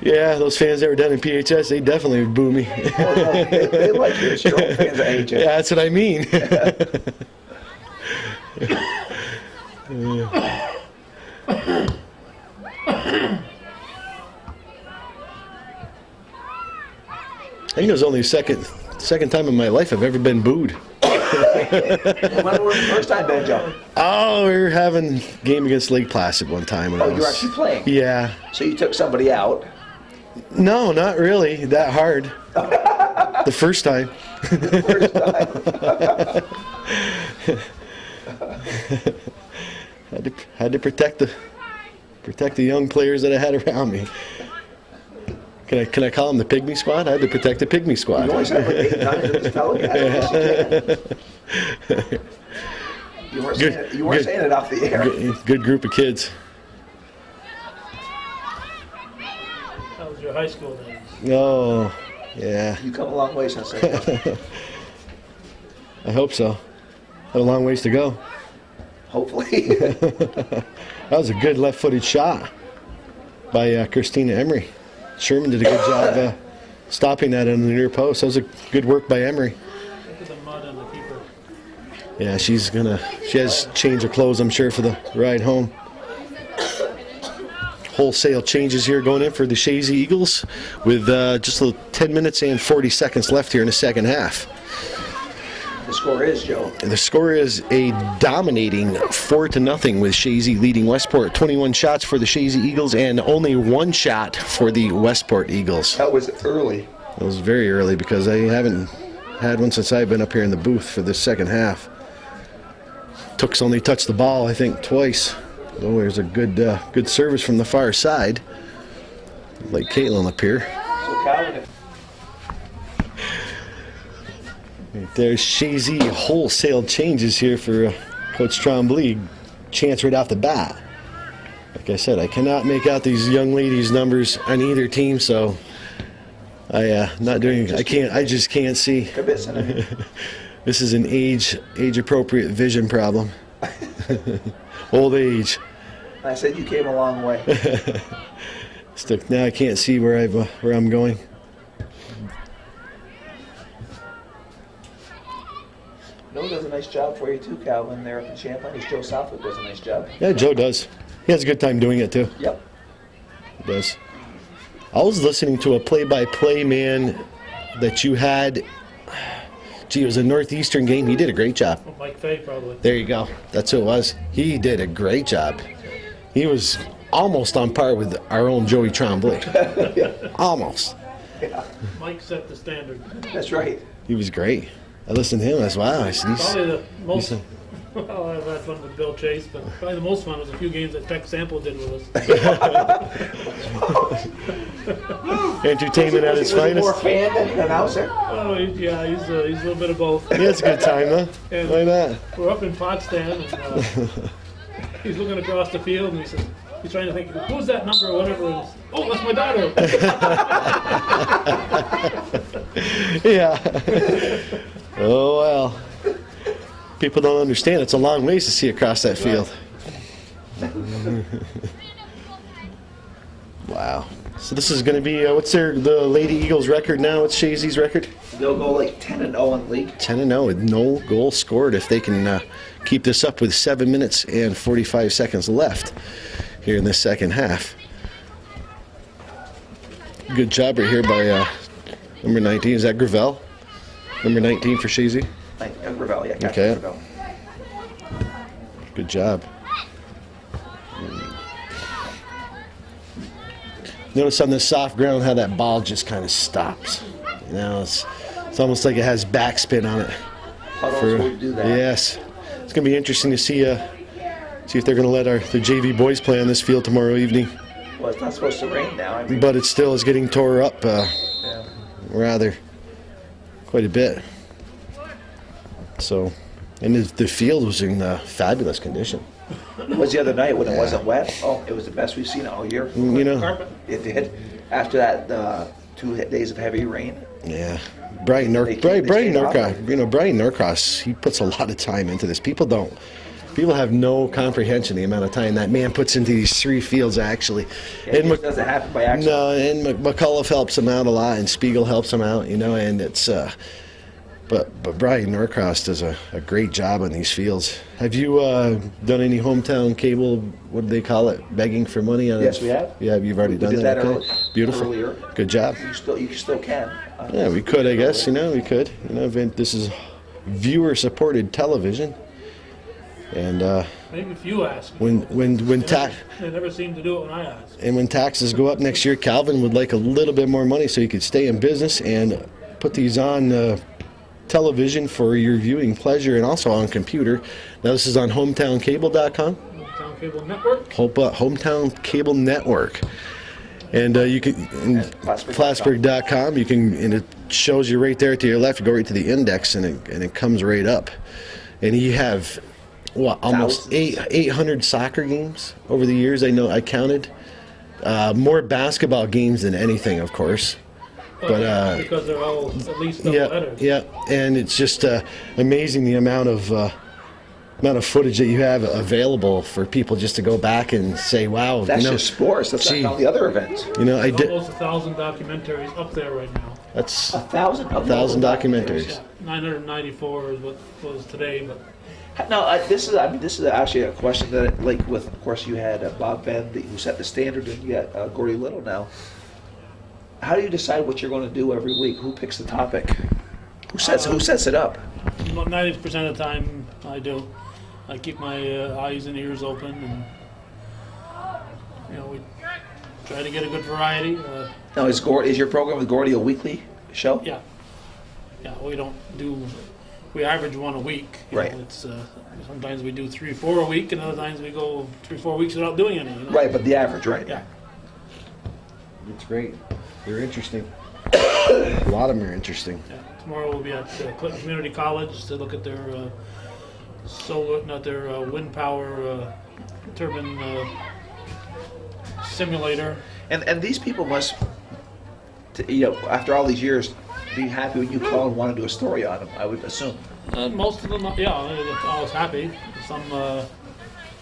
Yeah, those fans that were down in PHS, they definitely would boo me. They like you. It's your own fans that hate you. Yeah, that's what I mean. I think it was only the second time in my life I've ever been booed. When was the first time, Ben, Joe? Oh, we were having a game against Lake Placid one time. When Oh, I you were was, actually playing? Yeah. So you took somebody out. No, not really that hard. The first time. Had to protect the young players that I had around me. Can I call them the Pygmy Squad? I had to protect the Pygmy Squad. You always have like 8 times in this telecast. You weren't saying it off the air. Good group of kids. That was your high school days. Oh, yeah. You come a long way since then. I hope so. Had a long ways to go. Hopefully. That was a good left-footed shot by Christina Emery. Sherman did a good job stopping that on the near post. That was a good work by Emery. Look at the mud on the keeper. Yeah, she has changed her clothes, I'm sure, for the ride home. Wholesale changes here going in for the Chazy Eagles with just 10 minutes and 40 seconds left here in the second half. The score is, Joe. And the score is a dominating 4-0 with Chazy leading Westport. 21 shots for the Chazy Eagles and only 1 shot for the Westport Eagles. That was early. It was very early because I haven't had one since I've been up here in the booth for this second half. Tooks only touched the ball, I think, twice. Oh, there's a good service from the far side. Like Caitlin up here. So, Calvin, There's Chazy wholesale changes here for Coach Trombley. Chance right off the bat. Like I said, I cannot make out these young ladies' numbers on either team, so I just can't see. This is an age appropriate vision problem. Old age. I said you came a long way. Now I can't see where I'm going. Noah does a nice job for you too, Calvin. There up in Champlain. Joe Southwood does a nice job. Yeah, Joe does. He has a good time doing it too. Yep. He does. I was listening to a play-by-play man that you had. Gee, it was a Northeastern game. He did a great job. Oh, Mike Fay, probably. There you go. That's who it was. He did a great job. He was almost on par with our own Joey Trombley. Almost. Yeah. Mike set the standard. That's right. He was great. I listened to him. I said, wow. I said, Probably the most. Well, I've had fun with Bill Chase, but probably the most fun was a few games that Tech Sample did with us. entertainment at its Was he finest. more fan than an announcer? Oh, he's a little bit of both. He has a good time, though. And Why not? we're up in Potsdam, and he's looking across the field, and he's trying to think, who's that number or whatever it is. Oh, that's my daughter. Yeah. Oh, well. People don't understand. It's a long ways to see across that field. Wow. So this is going to be, what's the Lady Eagles record now? What's Chazy's record? They'll go like 10-0 in league. 10-0 with no goal scored if they can keep this up with 7 minutes and 45 seconds left here in this second half. Good job right here by number 19. Is that Gravel? Number 19 for Chazy. Gravel, yeah. Okay. Gravel. Good job. Notice on this soft ground how that ball just kind of stops. You know, it's almost like it has backspin on it. Puddles would do that. Yes. It's going to be interesting to see if they're going to let the JV boys play on this field tomorrow evening. Well, it's not supposed to rain now. I mean, But it still is getting tore up yeah. rather quite a bit. So, and the field was in fabulous condition. It was the other night when it wasn't wet. Oh, it was the best we've seen all year. You know, Carpet. It did. After that 2 days of heavy rain. yeah. Brian They stayed Norcross, you know, Brian Norcross, he puts a lot of time into this. People have no comprehension the amount of time that man puts into these 3 fields actually. Yeah, it just doesn't happen by accident. No, and McCullough helps him out a lot, and Spiegel helps him out, you know, and it's but Brian Norcross does a great job on these fields. Have you done any hometown cable, what do they call it, begging for money on it? Yes, we have. Yeah, you've already We done did that. that Okay. Beautiful. earlier. Good job. You still can. Yeah, we could, I guess. You know, we could. You know, this is viewer-supported television, and Maybe if you ask. when tax They never seem to do it when I ask. and when taxes go up next year, Calvin would like a little bit more money so he could stay in business and put these on television for your viewing pleasure, and also on computer. Now this is on hometowncable.com. Town Cable Network. Hometown Cable Network. And you can Plattsburgh.com. You can, and it shows you right there to your left. You go right to the index, and it comes right up. And you have almost 800 soccer games over the years. I counted more basketball games than anything, of course. But Because they're all at least double headers. yeah, and it's just amazing the amount of footage that you have available for people just to go back and say, "Wow, That's you know, just sports. That's gee, not all the other events. you know, I There's did." almost 1,000 documentaries up there right now. That's 1,000. 1,000 documentaries. Yeah, 994 is what was today, but No, this is actually a question that, like, with, of course, you had Bob Venn, who set the standard, and you got Gordy Little now. How do you decide what you're going to do every week? Who picks the topic? Who sets it up? 90% of the time I do. I keep my eyes and ears open, and we try to get a good variety. Now, is your program with Gordy a weekly show? Yeah, we don't do. We average one a week. Right. It's sometimes we do 3, 4 a week, and other times we go 3, 4 weeks without doing any. Right, but the average, right? Yeah. It's great. They're interesting. A lot of them are interesting. Yeah. Tomorrow we'll be at Clinton Community College to look at their wind power turbine simulator. And these people must, after all these years, be happy when you call and want to do a story on them, I would assume. Most of them, they're always happy. Some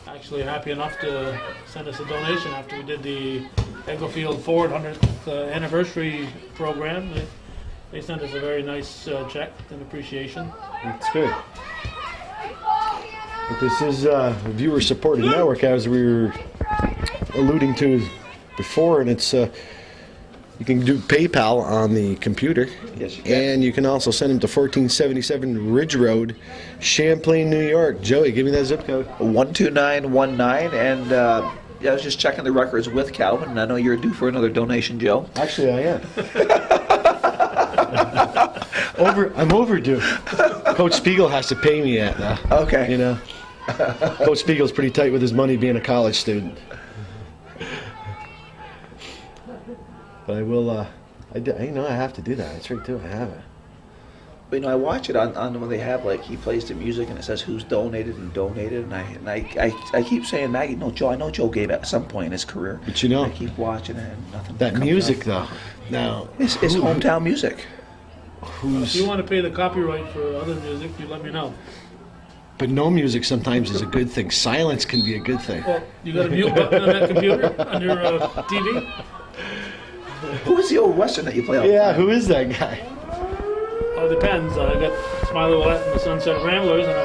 actually happy enough to send us a donation after we did the Egglefield Ford 100th anniversary program. They sent us a very nice check and appreciation. It's good. But this is a viewer-supported network, as we were alluding to before, and it's you can do PayPal on the computer. Yes, you can. And you can also send them to 1477 Ridge Road, Champlain, New York. Joey, give me that zip code. 12919, and I was just checking the records with Calvin, and I know you're due for another donation, Joe. Actually, I am. I'm overdue. Coach Spiegel has to pay me yet, though. Okay. You know, Coach Spiegel's pretty tight with his money, being a college student. But I will. I have to do that. That's right too. I have it. But I watch it on when they have, like, he plays the music and it says who's donated, and I keep saying, Maggie, no, Joe, I know Joe gave at some point in his career. But I I keep watching it and nothing. that comes music up. though. Now It's hometown music. If you want to pay the copyright for other music, you let me know. But no music sometimes is a good thing. Silence can be a good thing. Well, you got a mute button on that computer on your TV? Who is the old Western that you play all the Yeah, time? who is that guy? Oh, it depends. I got Smiley Willette and the Sunset Ramblers, and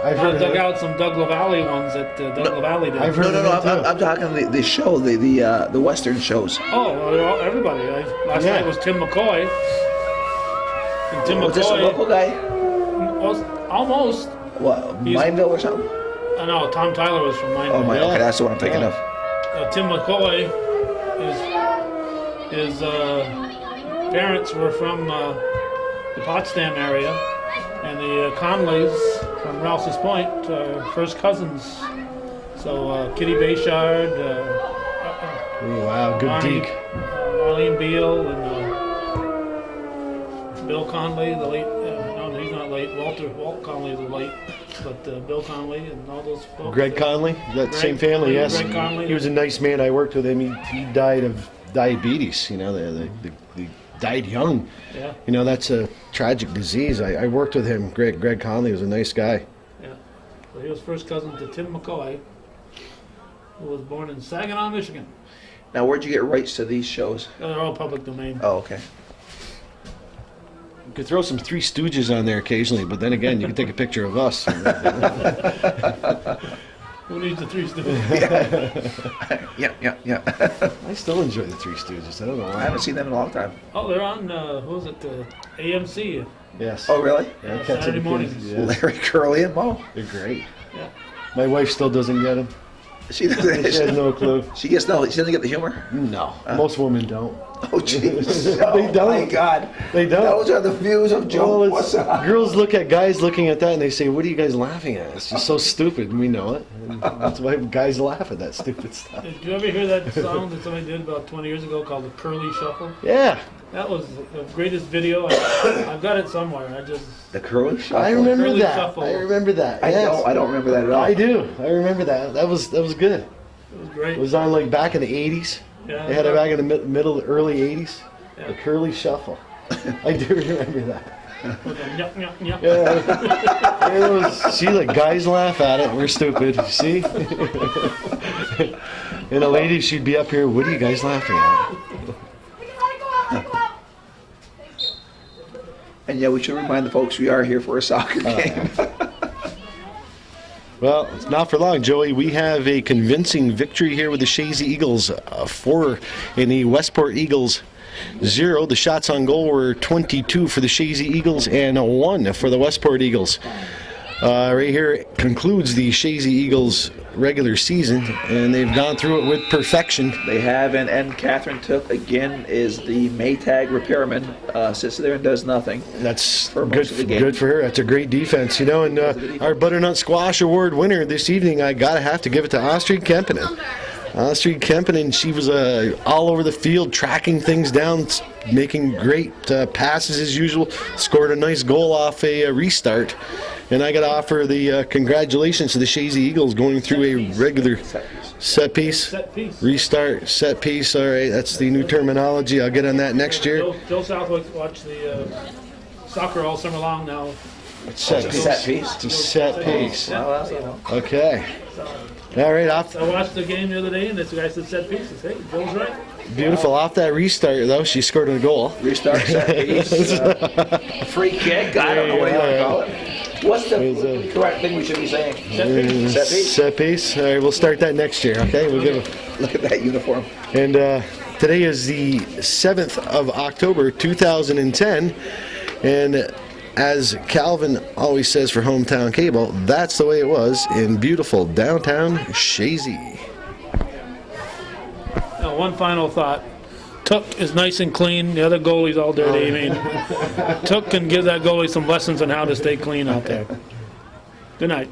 I've heard of dug it. out some Doug LaValle ones that Doug LaValle did. I've heard No, of it too. I'm talking the show, the Western shows. Oh, well, everybody. Last Yeah. night was Tim McCoy. And Tim Was this a McCoy, local guy? almost. What, He's- Mineville or something? I know Tom Tyler was from mine. Oh my, okay, that's the one I'm thinking of. Tim McCoy, his parents were from the Potsdam area, and the Conleys from Rouse's Point, first cousins. So Kitty Bayshard, Oh, wow, good Marnie, deke. Marlene Beal, and Bill Conley, the late. No, he's not late. Walt Conley is late, but Bill Conley and all those folks. Greg Conley, that Greg- same family, yes. Greg Conley. He was a nice man. I worked with him. He died of diabetes. You know, they died young. Yeah, You know, that's a tragic disease. I worked with him. Greg Conley was a nice guy. yeah. So he was first cousin to Tim McCoy, who was born in Saginaw, Michigan. Now, where'd you get rights to these shows? They're all public domain. Oh, okay. You could throw some Three Stooges on there occasionally, but then again, you could take a picture of us. Who needs the Three Stooges? Yeah. I still enjoy the Three Stooges. I don't know I why. haven't seen them in a long time. Oh, they're on, who was it, AMC. Yes. Oh, really? Yeah, Saturday Cats and mornings. Kids, yes. Larry, Curly, and Moe. They're great. Yeah. My wife still doesn't get them. She doesn't. She has no clue. She gets no. She doesn't get the humor. No, most women don't. Oh, jeez. They Oh, don't. my God. They don't. Those are the views of Joe. Well, What's it's, up? girls look at guys looking at that and they say, "What are you guys laughing at? It's just so stupid." And we know it. And that's why guys laugh at that stupid stuff. Did you ever hear that song that somebody did about 20 years ago called the Curly Shuffle? Yeah, That was the greatest video. I've got it somewhere. The Curly Shuffle. I remember Curly that. Shuffle. I remember that. I yes. don't. I don't remember that at all. I do. I remember that. That was good. It was great. It was on like back in the '80s. Yeah, They had it back in the middle, early '80s. Yeah. The Curly Shuffle. I do remember that. With a nyuk, nyuk, nyuk. Yeah. It was, see, like guys laugh at it. We're stupid. See? And a lady, she'd be up here. What are you guys laughing at? And yeah, we should remind the folks we are here for a soccer game. Well, it's not for long, Joey. We have a convincing victory here with the Chazy Eagles. 4 in the Westport Eagles, 0. The shots on goal were 22 for the Chazy Eagles and 1 for the Westport Eagles. Right here concludes the Chazy Eagles regular season, and they've gone through it with perfection. They have, and Catherine Took again is the Maytag repairman. Sits there and does nothing. That's For good. most of the game. Good for her. That's a great defense, you know. And our Butternut Squash Award winner this evening, I gotta have to give it to Astrid Kempinen. Astrid Kempinen, she was all over the field, tracking things down, making great passes as usual. Scored a nice goal off a restart. And I got to offer the congratulations to the Chazy Eagles going through a regular set piece. Set piece. Restart, set piece. All right, that's the new terminology. I'll get on that next year. Joe Southwick watched the soccer all summer long now. Set It's a piece. set piece. It's a set piece. Well, you know. Okay. All right, off. I watched the game the other day, and this guy said set pieces. Hey, Joe's right. Beautiful. Off that restart, though, she scored a goal. Restart, set piece, free kick. I don't know what you want to call it. What's the correct thing we should be saying? Set piece. Set piece. Set piece. All right, we'll start that next year, okay? We'll give Look at that uniform. And today is the 7th of October, 2010. And as Calvin always says for Hometown Cable, that's the way it was in beautiful downtown Chazy. Now, one final thought. Took is nice and clean. The other goalie's all dirty. I mean, Took can give that goalie some lessons on how to stay clean out there. Good night.